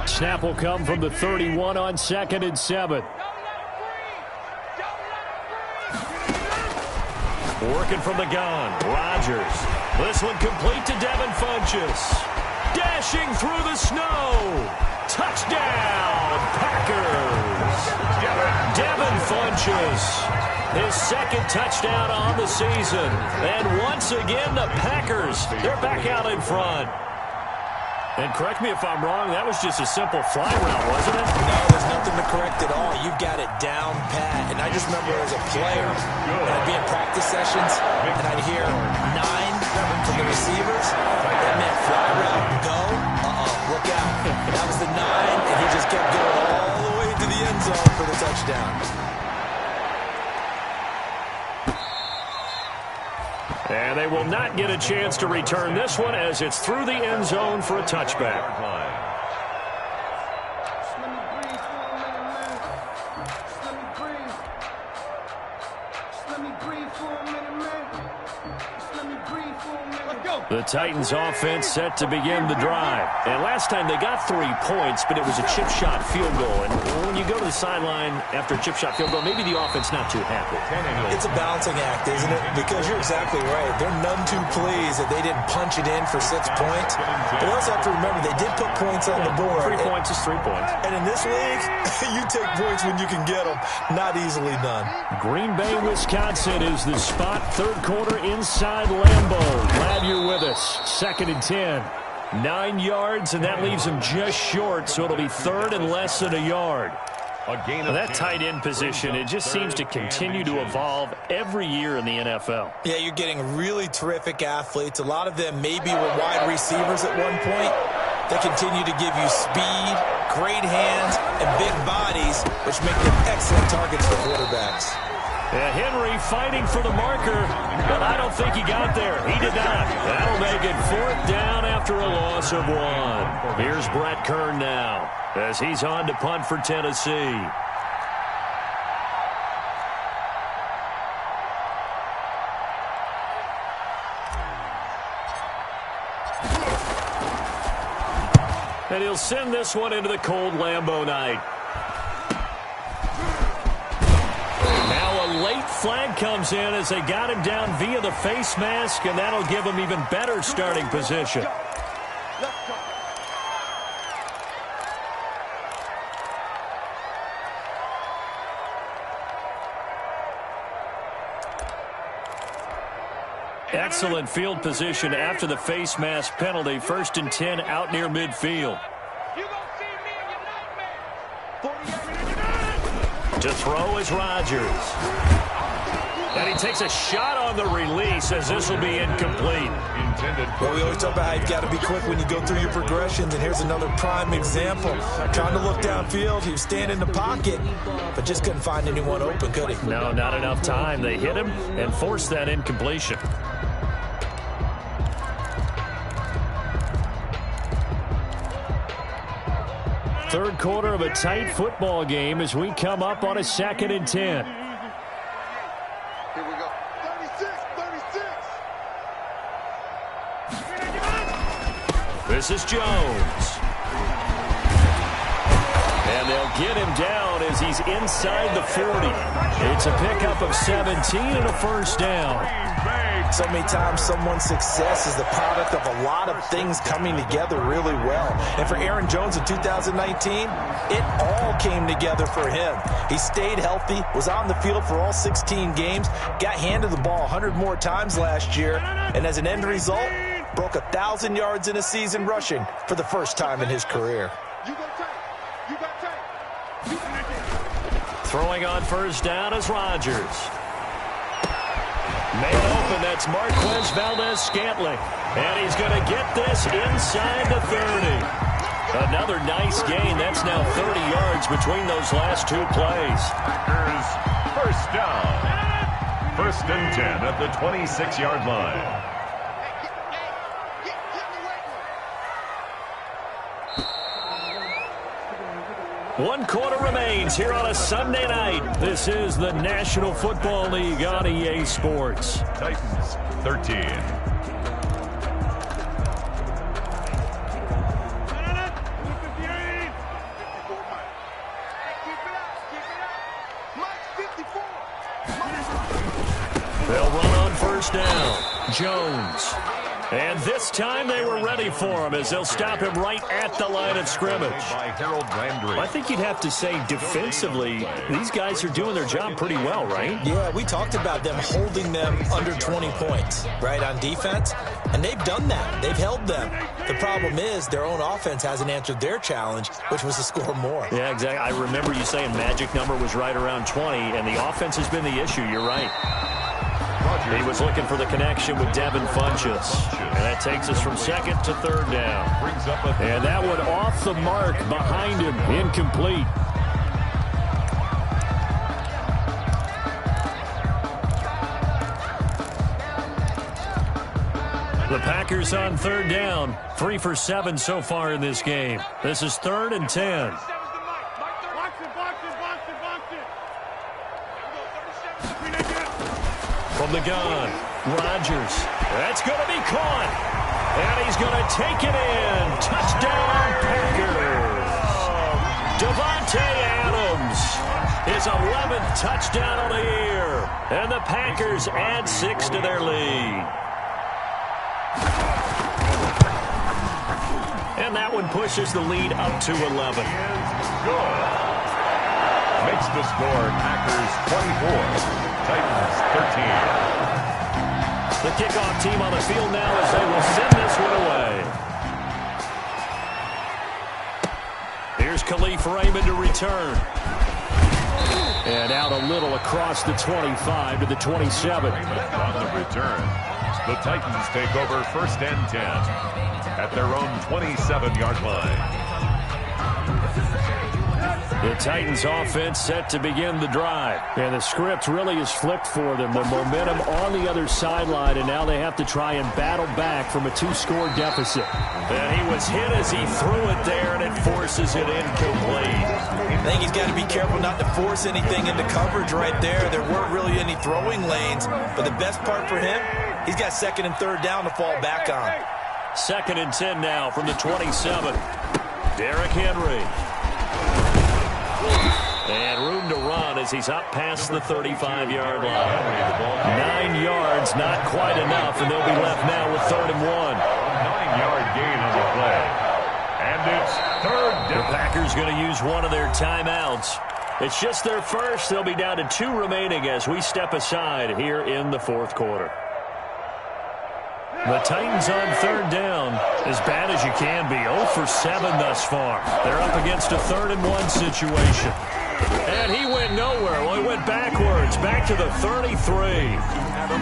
Snap will come from the 31 on 2nd and 7. Working from the gun, Rodgers. This one complete to Devin Funchess. Dashing through the snow. Touchdown, Packers. Devin Funchess, his 2nd touchdown on the season. And once again, the Packers, they're back out in front. And correct me if I'm wrong, that was just a simple fly route, wasn't it? No, there's nothing to correct at all. You've got it down pat. And I just remember as a player, when I'd be in practice sessions, and I'd hear 9 from the receivers. That meant fly route, go, look out. That was the 9, and he just kept going all the way to the end zone for the touchdown. And they will not get a chance to return this one as it's through the end zone for a touchback. The Titans offense set to begin the drive. And last time they got 3 points, but it was a chip shot field goal. And when you go to the sideline after a chip shot field goal, maybe the offense not too happy. It's a balancing act, isn't it? Because you're exactly right. They're none too pleased that they didn't punch it in for 6 points. But you also have to remember they did put points on the board. 3 points is 3 points. And in this league, you take points when you can get them. Not easily done. Green Bay, Wisconsin is the spot. 3rd quarter inside Lambeau. Glad you're with us. 2nd and 10. 9 yards, and that leaves them just short, so it'll be 3rd and less than a yard. A gain of That 10. tight end position, it just seems to continue to evolve every year in the NFL. Yeah, you're getting really terrific athletes. A lot of them maybe were wide receivers at one point. They continue to give you speed, great hands, and big bodies, which make them excellent targets for quarterbacks. Yeah, Henry fighting for the marker, but I don't think he got there. He did not. That'll make it 4th down after a loss of 1. Here's Brett Kern now as he's on to punt for Tennessee. And he'll send this one into the cold Lambeau night. Now a late flag comes in as they got him down via the face mask, and that'll give him even better starting position. Excellent field position after the face mask penalty. 1st and 10 out near midfield. To throw is Rodgers. And he takes a shot on the release as this will be incomplete. Well, we always talk about how you've got to be quick when you go through your progressions, and here's another prime example. Trying to look downfield, he was standing in the pocket, but just couldn't find anyone open, could he? No, not enough time. They hit him and forced that incompletion. Third quarter of a tight football game as we come up on a 2nd and 10. Here we go. 36. This is Jones. And they'll get him down as he's inside the 40. It's a pickup of 17 and a 1st down. So many times someone's success is the product of a lot of things coming together really well. And for Aaron Jones in 2019, it all came together for him. He stayed healthy, was on the field for all 16 games, got handed the ball 100 more times last year, and as an end result, broke 1,000 yards in a season rushing for the first time in his career. Throwing on 1st down is Rodgers. Man open, that's Marquez Valdez-Scantling. And he's going to get this inside the 30. Another nice gain. That's now 30 yards between those last 2 plays. Packers 1st down. 1st and 10 at the 26-yard line. One quarter remains here on a Sunday night. This is the National Football League on EA Sports. Titans 13. They'll run on 1st down. Jones. And this time they were ready for him as they'll stop him right at the line of scrimmage. By Harold Landry. I think you'd have to say defensively, these guys are doing their job pretty well, right? Yeah, we talked about them holding them under 20 points, right, on defense. And they've done that. They've held them. The problem is their own offense hasn't answered their challenge, which was to score more. Yeah, exactly. I remember you saying magic number was right around 20, and the offense has been the issue. You're right. He was looking for the connection with Devin Funchess. And that takes us from 2nd to 3rd down. And that one off the mark behind him. Incomplete. The Packers on 3rd down. 3 for 7 so far in this game. This is 3rd and 10. From the gun, Rodgers. That's going to be caught. And he's going to take it in. Touchdown, Packers. Davante Adams. His 11th touchdown of the year. And the Packers add 6 to their lead. And that one pushes the lead up to 11. Good. Makes the score Packers 24. Titans 13. The kickoff team on the field now as they will send this one away. Here's Khalif Raymond to return. And out a little across the 25 to the 27. On the return, the Titans take over 1st and 10 at their own 27-yard line. The Titans offense set to begin the drive. And the script really is flipped for them. The momentum on the other sideline, and now they have to try and battle back from a 2-score deficit. And he was hit as he threw it there, and it forces it incomplete. I think he's got to be careful not to force anything into coverage right there. There weren't really any throwing lanes, but the best part for him, he's got 2nd and 3rd down to fall back on. 2nd and 10 now from the 27. Derrick Henry. And room to run as he's up past the 35-yard line. 9 yards, not quite enough, and they'll be left now with 3rd and 1. 9-yard gain on the play. And it's 3rd down. The Packers going to use one of their timeouts. It's just their first. They'll be down to 2 remaining as we step aside here in the 4th quarter. The Titans on 3rd down, as bad as you can be. 0 for 7 thus far. They're up against a 3rd and 1 situation. And he went nowhere. Well, he went backwards, back to the 33.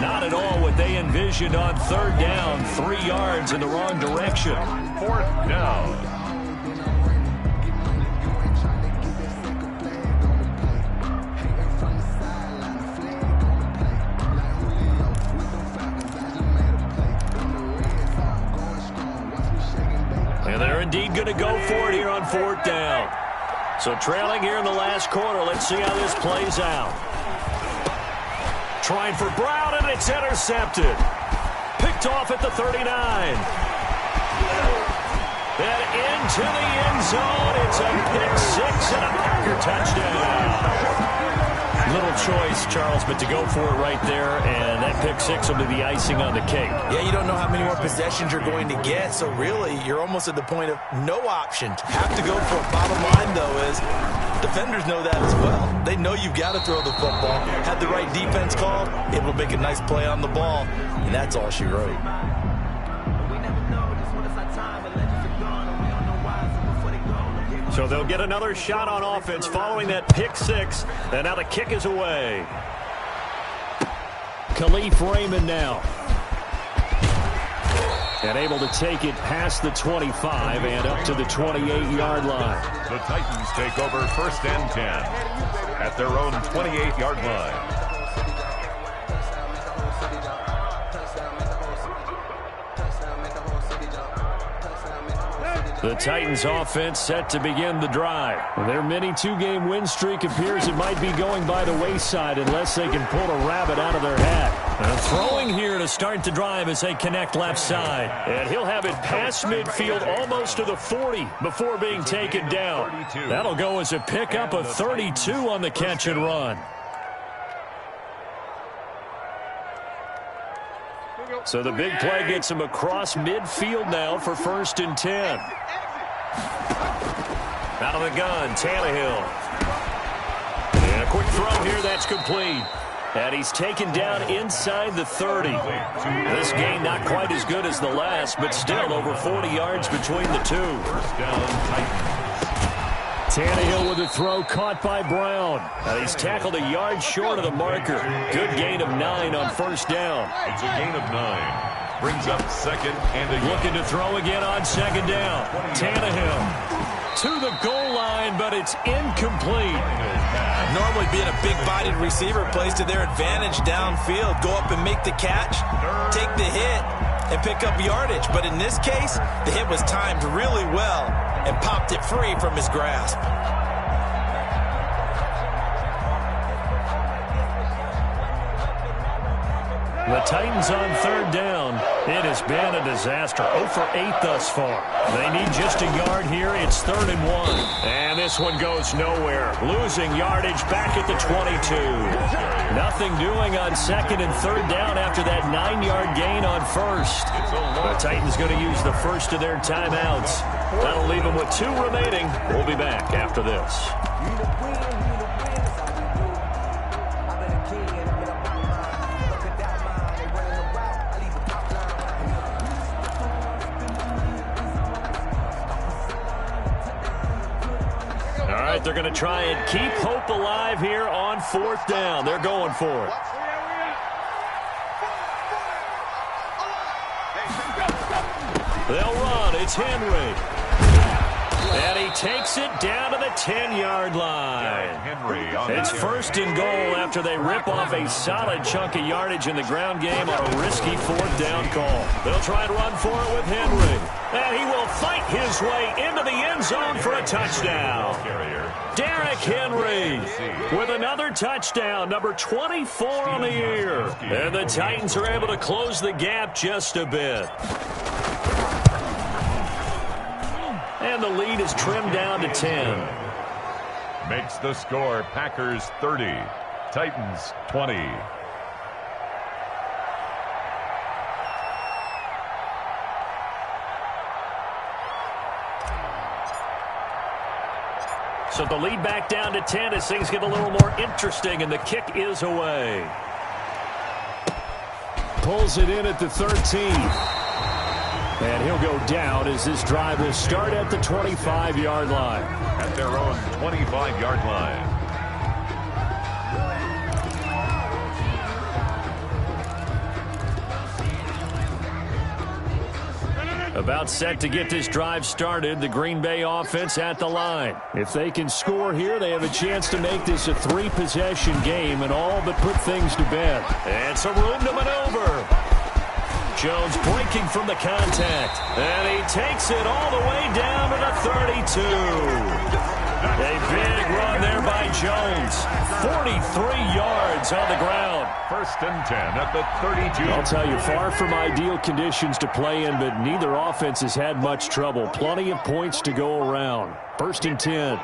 Not at all what they envisioned on 3rd down. 3 yards in the wrong direction. 4th down. And they're indeed going to go for it here on 4th down. So trailing here in the last quarter. Let's see how this plays out. Trying for Brown, and it's intercepted. Picked off at the 39. And into the end zone. It's a pick-6 and a Packer touchdown. Little choice, Charles, but to go for it right there, and that pick-6 will be the icing on the cake. Yeah, you don't know how many more possessions you're going to get, so really you're almost at the point of no option. Have to go for it. Bottom line, though, is defenders know that as well. They know you've got to throw the football. Had the right defense called, able to make a nice play on the ball, and that's all she wrote. So they'll get another shot on offense following that pick-6, and now the kick is away. Khalif Raymond now. And able to take it past the 25 and up to the 28-yard line. The Titans take over 1st and 10 at their own 28-yard line. The Titans offense set to begin the drive. Their mini 2-game win streak appears it might be going by the wayside unless they can pull a rabbit out of their hat. And throwing here to start the drive as they connect left side. And he'll have it past midfield almost to the 40 before being taken down. That'll go as a pickup of 32 on the catch and run. So the big play gets him across midfield now for 1st and 10. Out of the gun, Tannehill. And a quick throw here, that's complete. And he's taken down inside the 30. This game not quite as good as the last, but still over 40 yards between the two. 1st down, Titans. Tannehill with a throw caught by Brown. He's tackled a yard short of the marker. Good gain of 9 on 1st down. It's a gain of 9. Brings up 2nd and a Looking to throw again on 2nd down. Tannehill to the goal line, but it's incomplete. Normally being a big-bodied receiver plays to their advantage downfield. Go up and make the catch, take the hit, and pick up yardage. But in this case, the hit was timed really well and popped it free from his grasp. The Titans on 3rd down. It has been a disaster. 0 for 8 thus far. They need just a yard here. It's 3rd and 1. And this one goes nowhere. Losing yardage back at the 22. Nothing doing on 2nd and 3rd down after that 9-yard gain on 1st. The Titans going to use the first of their timeouts. That'll leave them with 2 remaining. We'll be back after this. right, they're going to try and keep hope alive here on 4th down. They're going for it. They'll run. It's Henry. And he takes it down to the 10-yard line. It's 1st and goal after they rip off a solid chunk of yardage in the ground game on a risky 4th down call. They'll try and run for it with Henry. And he will fight his way into the end zone for a touchdown. Derrick Henry with another touchdown, number 24 on the year. And the Titans are able to close the gap just a bit. And the lead is trimmed down to 10. Makes the score Packers 30, Titans 20. So the lead back down to 10 as things get a little more interesting, and the kick is away. Pulls it in at the 13. And he'll go down as this drive will start at the 25-yard line. At their own 25-yard line. About set to get this drive started, the Green Bay offense at the line. If they can score here, they have a chance to make this a 3-possession game and all but put things to bed. And some room to maneuver. Jones breaking from the contact. And he takes it all the way down to the 32. A big run there by Jones. 43 yards on the ground. 1st and 10 at the 32. I'll tell you, far from ideal conditions to play in, but neither offense has had much trouble. Plenty of points to go around. 1st and 10.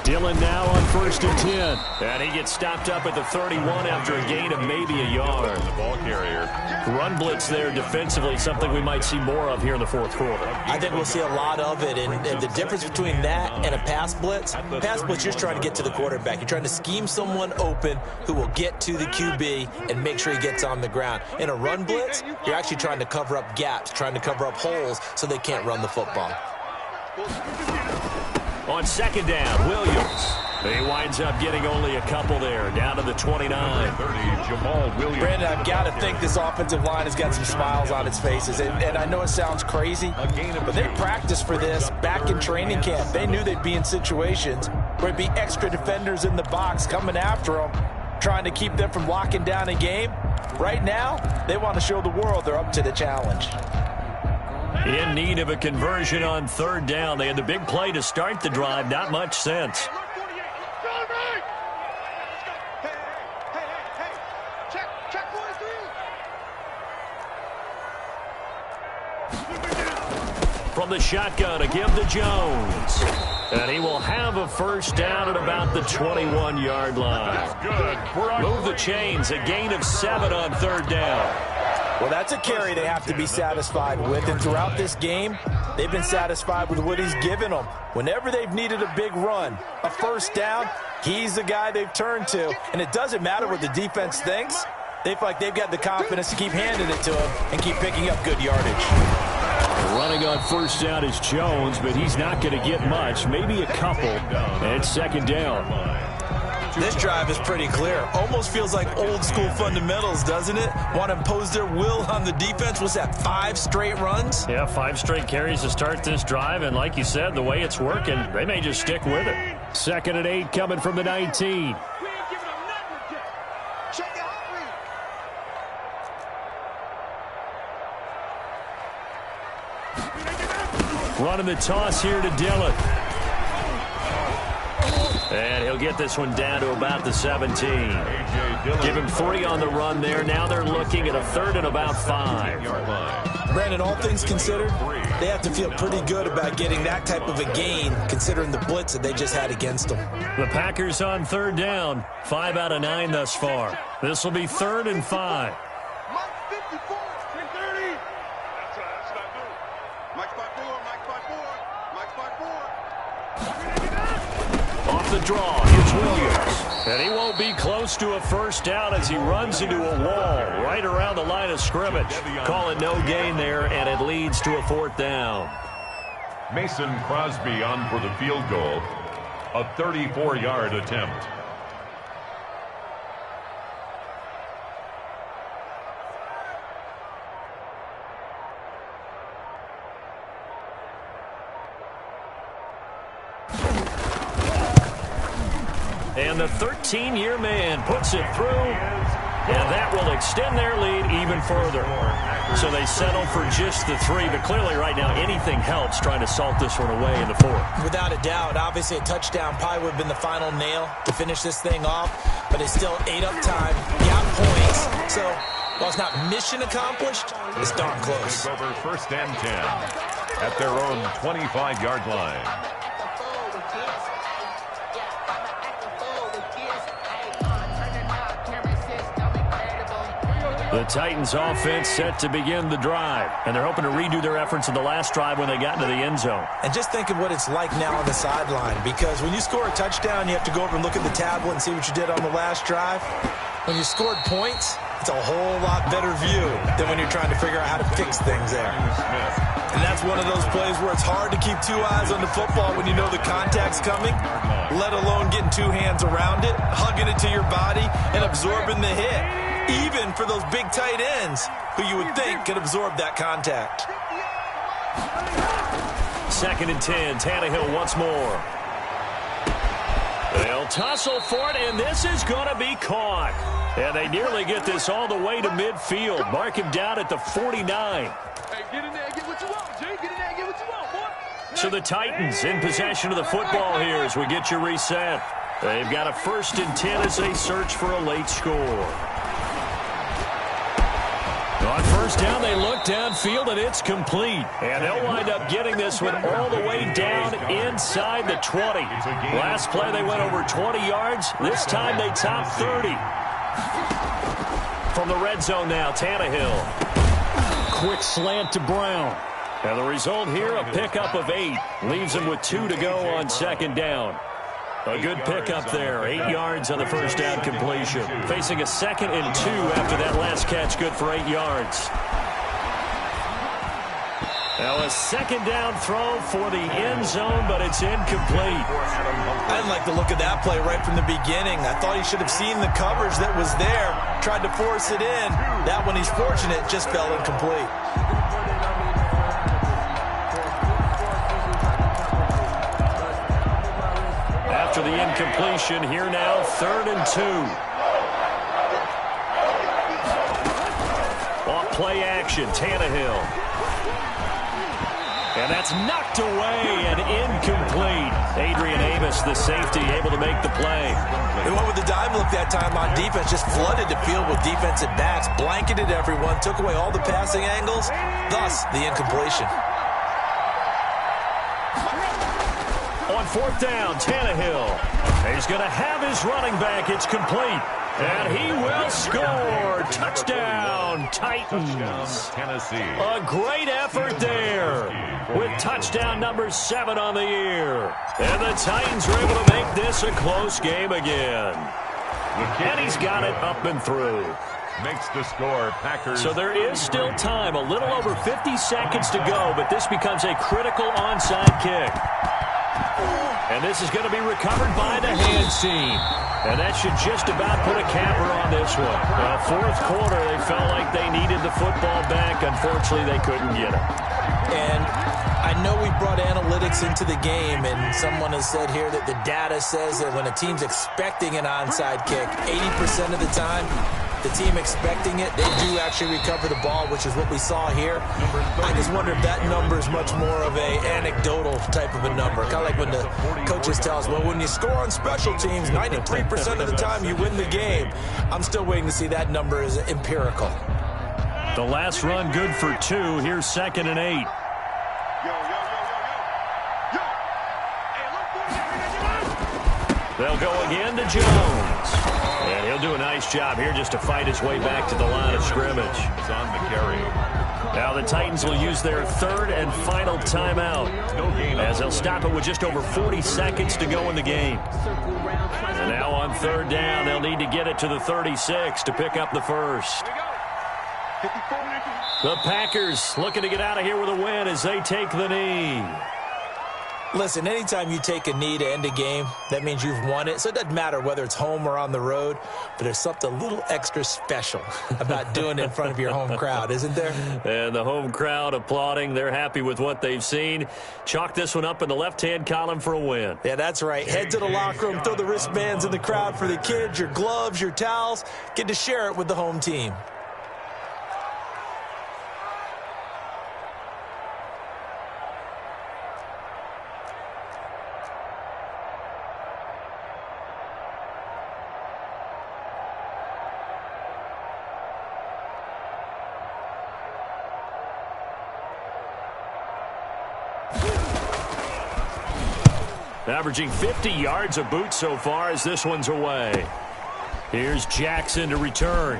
Dillon now on 1st and 10. And he gets stopped up at the 31 after a gain of maybe a yard. The ball carrier. Run blitz there defensively, something we might see more of here in the 4th quarter. I think we'll see a lot of it, and the difference between that and a pass blitz, you're just trying to get to the quarterback. You're trying to scheme someone open who will get to the QB and make sure he gets on the ground. In a run blitz, you're actually trying to cover up gaps, trying to cover up holes so they can't run the football. On 2nd down, Williams. He winds up getting only a couple there, down to the 29. 30, Jamal Williams. Brandon, I've got to think this offensive line has got some smiles on its faces. And I know it sounds crazy, but they practiced for this back in training camp. They knew they'd be in situations where it'd be extra defenders in the box coming after them, trying to keep them from locking down a game. Right now, they want to show the world they're up to the challenge. In need of a conversion on 3rd down. They had the big play to start the drive. Not much sense. From the shotgun, a give to Jones. And he will have a 1st down at about the 21-yard line. Move the chains, a gain of 7 on 3rd down. Well, that's a carry they have to be satisfied with, and throughout this game, they've been satisfied with what he's given them. Whenever they've needed a big run, a 1st down, he's the guy they've turned to, and it doesn't matter what the defense thinks. They feel like they've got the confidence to keep handing it to him and keep picking up good yardage. Running on 1st down is Jones, but he's not going to get much, maybe a couple, and 2nd down. This drive is pretty clear. Almost feels like old school fundamentals, doesn't it? Want to impose their will on the defense. Was that 5 straight runs? Yeah, 5 straight carries to start this drive, and like you said, the way it's working, they may just stick with it. 2nd and 8 coming from the 19. Running the toss here to Dillon. And he'll get this one down to about the 17. Give him 3 on the run there. Now they're looking at a 3rd and about 5. Brandon, all things considered, they have to feel pretty good about getting that type of a gain, considering the blitz that they just had against them. The Packers on 3rd down. 5 out of 9 thus far. This will be 3rd and 5. Off the draw, here's Williams. And he won't be close to a 1st down as he runs into a wall right around the line of scrimmage. Call it no gain there, and it leads to a 4th down. Mason Crosby on for the field goal. A 34-yard attempt. And the 13-year man puts it through, and that will extend their lead even further. So they settle for just the 3, but clearly right now anything helps trying to salt this one away in the 4th. Without a doubt, obviously a touchdown probably would have been the final nail to finish this thing off, but it's still ate up time, got points. So while it's not mission accomplished, it's darn close. Over 1st and 10 at their own 25-yard line. The Titans offense set to begin the drive, and they're hoping to redo their efforts in the last drive when they got into the end zone. And just think of what it's like now on the sideline, because when you score a touchdown, you have to go over and look at the tablet and see what you did on the last drive. When you scored points, it's a whole lot better view than when you're trying to figure out how to fix things there. And that's one of those plays where it's hard to keep 2 eyes on the football when you know the contact's coming, let alone getting 2 hands around it, hugging it to your body, and absorbing the hit. Even for those big tight ends who you would think could absorb that contact. 2nd and 10, Tannehill once more. They'll tussle for it, and this is going to be caught. And they nearly get this all the way to midfield. Mark him down at the 49. Hey, get in there and get what you want, G. Get in there and get what you want, boy. So the Titans in possession of the football here as we get you reset. They've got a 1st and 10 as they search for a late score. On 1st down, they look downfield, and it's complete. And they'll wind up getting this one all the way down inside the 20. Last play, they went over 20 yards. This time, they top 30. From the red zone now, Tannehill. Quick slant to Brown. And the result here, a pickup of 8. Leaves him with 2 to go on 2nd down. A good pickup there. 8 yards on the 1st down completion. Facing a 2nd and 2 after that last catch, good for 8 yards. Now a 2nd down throw for the end zone, but it's incomplete. I didn't like the look of that play right from the beginning. I thought he should have seen the coverage that was there, tried to force it in. That one, he's fortunate, just fell incomplete. After the incompletion, here now, 3rd and 2. Off play action, Tannehill. And that's knocked away and incomplete. Adrian Amos, the safety, able to make the play. They went with the dive look that time on defense, just flooded the field with defensive backs, blanketed everyone, took away all the passing angles, thus the incompletion. On 4th down, Tannehill. He's going to have his running back. It's complete. And he will score. Touchdown, Titans. Tennessee. A great effort there with touchdown number 7 on the year. And the Titans are able to make this a close game again. And he's got it up and through. Makes the score, Packers. So there is still time, a little over 50 seconds to go, but this becomes a critical onside kick. And this is going to be recovered by the hands team. And that should just about put a capper on this one. Well, 4th quarter, they felt like they needed the football back. Unfortunately, they couldn't get it. And I know we brought analytics into the game, and someone has said here that the data says that when a team's expecting an onside kick, 80% of the time, the team expecting it, they do actually recover the ball, which is what we saw here. I just wonder if that number is much more of a anecdotal type of a number. Kind of like when the coaches tell us, well, when you score on special teams, 93% of the time you win the game. I'm still waiting to see that number is empirical. The last run good for 2. Here's 2nd and 8. They'll go again to Jones. And he'll do a nice job here just to fight his way back to the line of scrimmage. He's on the carry. Now the Titans will use their 3rd and final timeout as they'll stop it with just over 40 seconds to go in the game. And now on 3rd down, they'll need to get it to the 36 to pick up the 1st. The Packers looking to get out of here with a win as they take the knee. Listen, anytime you take a knee to end a game, that means you've won it. So it doesn't matter whether it's home or on the road, but there's something a little extra special about doing it in front of your home crowd, isn't there? And the home crowd applauding. They're happy with what they've seen. Chalk this one up in the left-hand column for a win. Yeah, that's right. Head to the locker room, throw the wristbands in the crowd for the kids, your gloves, your towels. Get to share it with the home team. Averaging 50 yards a boot so far as this one's away. Here's Jackson to return.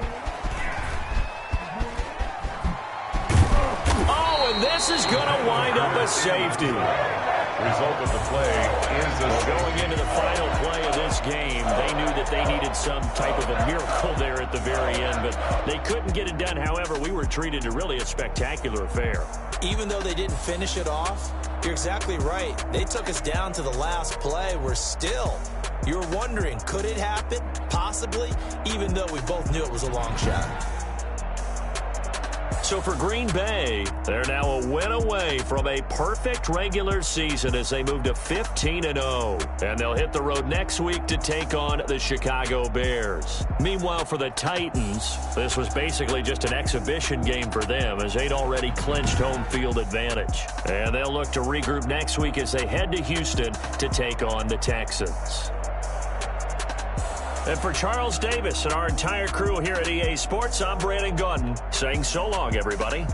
Oh, and this is going to wind up a safety. Result of the play is a going into the final play of this game. They knew that they needed some type of a miracle there at the very end, but they couldn't get it done. However, we were treated to really a spectacular affair. Even though they didn't finish it off, you're exactly right. They took us down to the last play. We're still, you're wondering, could it happen? Possibly, even though we both knew it was a long shot. So for Green Bay, they're now a win away from a perfect regular season as they move to 15-0. And they'll hit the road next week to take on the Chicago Bears. Meanwhile, for the Titans, this was basically just an exhibition game for them as they'd already clinched home field advantage. And they'll look to regroup next week as they head to Houston to take on the Texans. And for Charles Davis and our entire crew here at EA Sports, I'm Brandon Gaudin saying so long, everybody.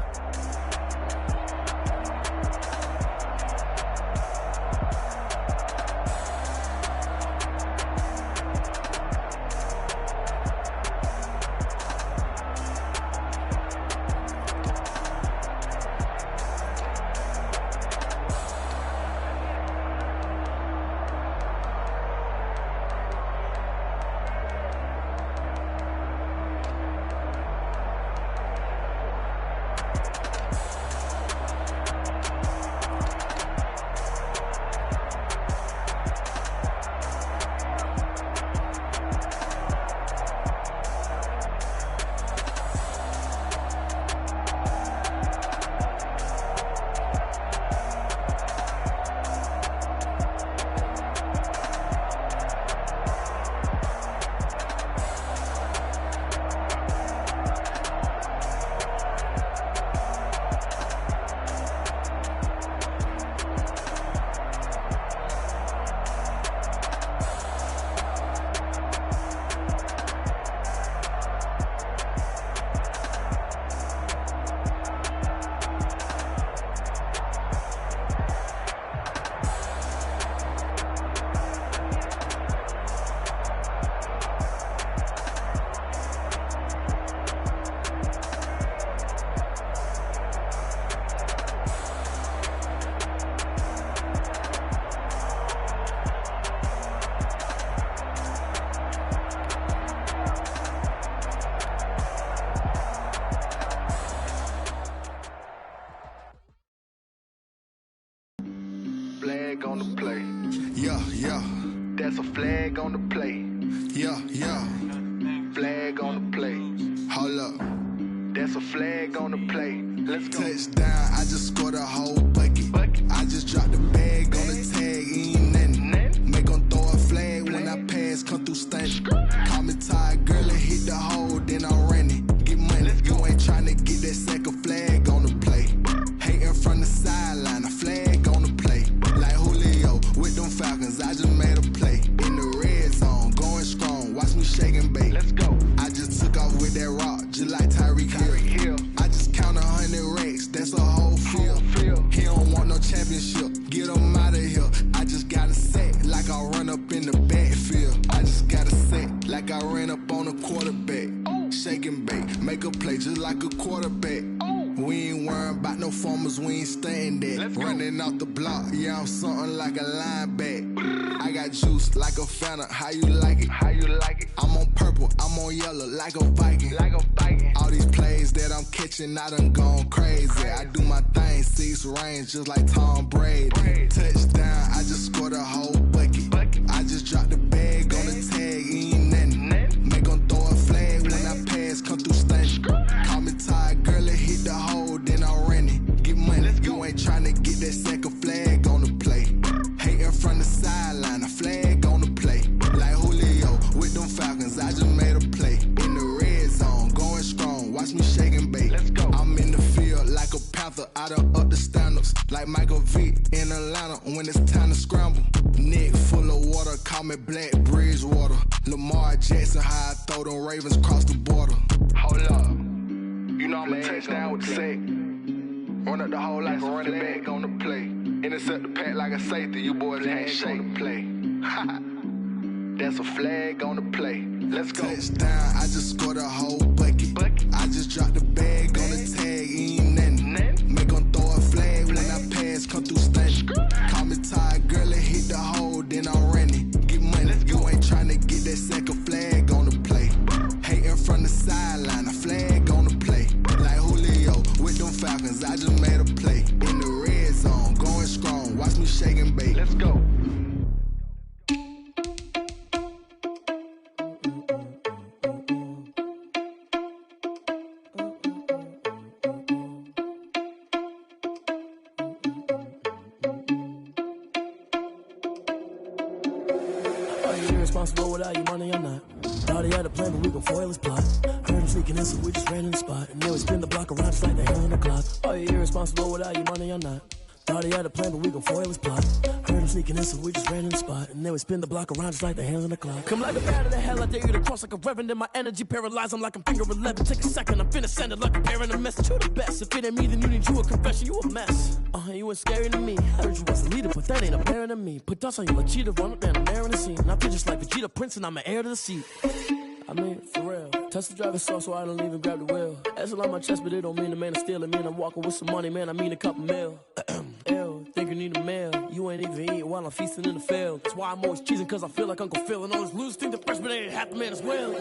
Flag on the play. Yeah, yeah. That's a flag on the play. Yeah, yeah. Flag on the play. Hold up. That's a flag on the play. Let's go. Touchdown, I just scored a whole bucket. I just dropped the bag on the tag, ain't nothing. Make 'em throw a flag when I pass, come through stunning. Call me tired, girl, and hit the hole, then I'm running. Get money, you ain't tryna get that second flag on the play. Hating from the sideline, a flag on the play. Like Julio with them Falcons, I just made a play. In the red zone, going strong, watch me shake and bake. Let's go. I just took off with that rock, just like Tyreek Hill. I just count 100 racks, that's a whole field. He don't want no championship, get him out of here. I just got a set, like I run up in the backfield. I just got a set, like I ran up on a quarterback. Shake and bake, make a play just like a quarterback. We ain't worrying about no farmers, we ain't staying there. Running off the block, yeah, I'm something like a linebacker. I got juice like a Fanta, how you like it? How you like it? I'm on purple, I'm on yellow, like a Viking. Like a Viking. All these plays that I'm catching, I done gone crazy. I do my thing, 6 range, just like Tom Brady. Touchdown, I just scored a whole bucket. I just dropped the bag on the tag, ain't nothing. Make 'em throw a flag when I pass, come through stunning. Call me tired, girl, it hit the hole, then I ran it. Get money, you ain't tryna get that second flag on the play. Hating from the sideline, a flag on the play. Like Julio with them Falcons, I just made a play. In the red zone, going strong, watch me shake and bake. I'm in the field like a panther, I done up the standards. Like Michael Vick in Atlanta when it's time to scramble. Neck full of water, call me Black Bridgewater. Lamar Jackson, how I throw them Ravens across the border. Hold up, you know I'm a touchdown with the sack. Run up the whole life, running back on the play. Intercept the pack like a safety, you boys ain't shake the play. That's a flag on the play. Let's go. Touchdown, I just scored a whole bucket. I just dropped the bag on the tag, ain't nothing. Make 'em throw a flag when I pass, come through stunning. Call me tired, girl, it hit the hole, then I ran it. Get money, you ain't tryna get that second flag on the play. Hating from the sideline, a flag on the play. Like Julio with them Falcons, I just made a play. In the red zone, going strong, watch me shake and bake. Let's go. Irresponsible without your money or not. Thought he had a plan, but we gon' foil his plot. Heard him sneaking in, so we just ran in the spot. And then we spin the block around just like the hell in the clock. Are you irresponsible without your money or not? Thought he had a plan, but we gon' foil his plot. Heard him sneaking in, so we just ran in the spot. And then we spin the block around just like the hands on the clock. Come like a bat of the hell, I dare you to cross like a reverend. And my energy paralyzed, I'm like I'm finger 11. Take a second, I'm finna send it like a parent a message. You the best, if it ain't me, then you need you a confession. You a mess, you ain't scary to me. Heard you was a leader, but that ain't apparent to me. Put dust on you like cheetah, run up and I'm there in the scene. And I feel just like Vegeta Prince and I'm an heir to the seat. I mean, for real. Touch the driver's soft so I don't even grab the wheel. That's on my chest, but it don't mean the man is stealing. Man, I'm walking with some money, man, I mean a couple mil. Ew, think you need a meal. You ain't even eating while I'm feasting in the field. That's why I'm always cheesing, cause I feel like Uncle Phil. And all those losers think the freshman ain't half the man as well.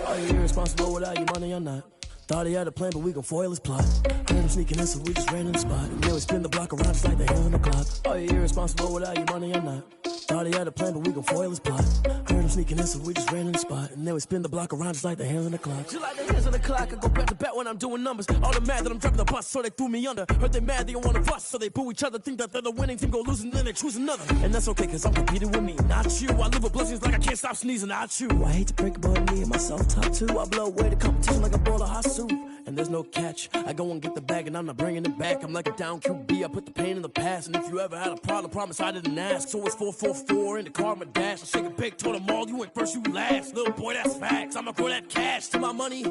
Are you irresponsible without your money or not? Thought he had a plan, but we gon' foil his plot. Heard him sneaking in, so we just ran in the spot. And then we spin the block around just like the hell in the clock. Are you irresponsible without your money or not? Thought he had a plan, but we gon' foil his plot. Heard him sneaking in, so we just ran in the spot. And then we spin the block around just like the hands on the clock. Just like the hands on the clock, I go back to back when I'm doing numbers. All the mad that I'm driving the bus, so they threw me under. Heard they mad, they don't wanna bust, so they boo each other. Think that they're the winning team, go losing, then they choose another. And that's okay, cause I'm competing with me, not you. I live with blessings like I can't stop sneezing, not you. I hate to break about me and myself top two. I blow away the competition like a bowl of hot soup. And there's no catch, I go and get the bag and I'm not bringing it back. I'm like a down QB, I put the pain in the past. And if you ever had a problem, promise I didn't ask. So it's 444 in the car, my dash. I shake a big, told them all, you went first, you last. Little boy, that's facts, I'ma grow that cash to my money.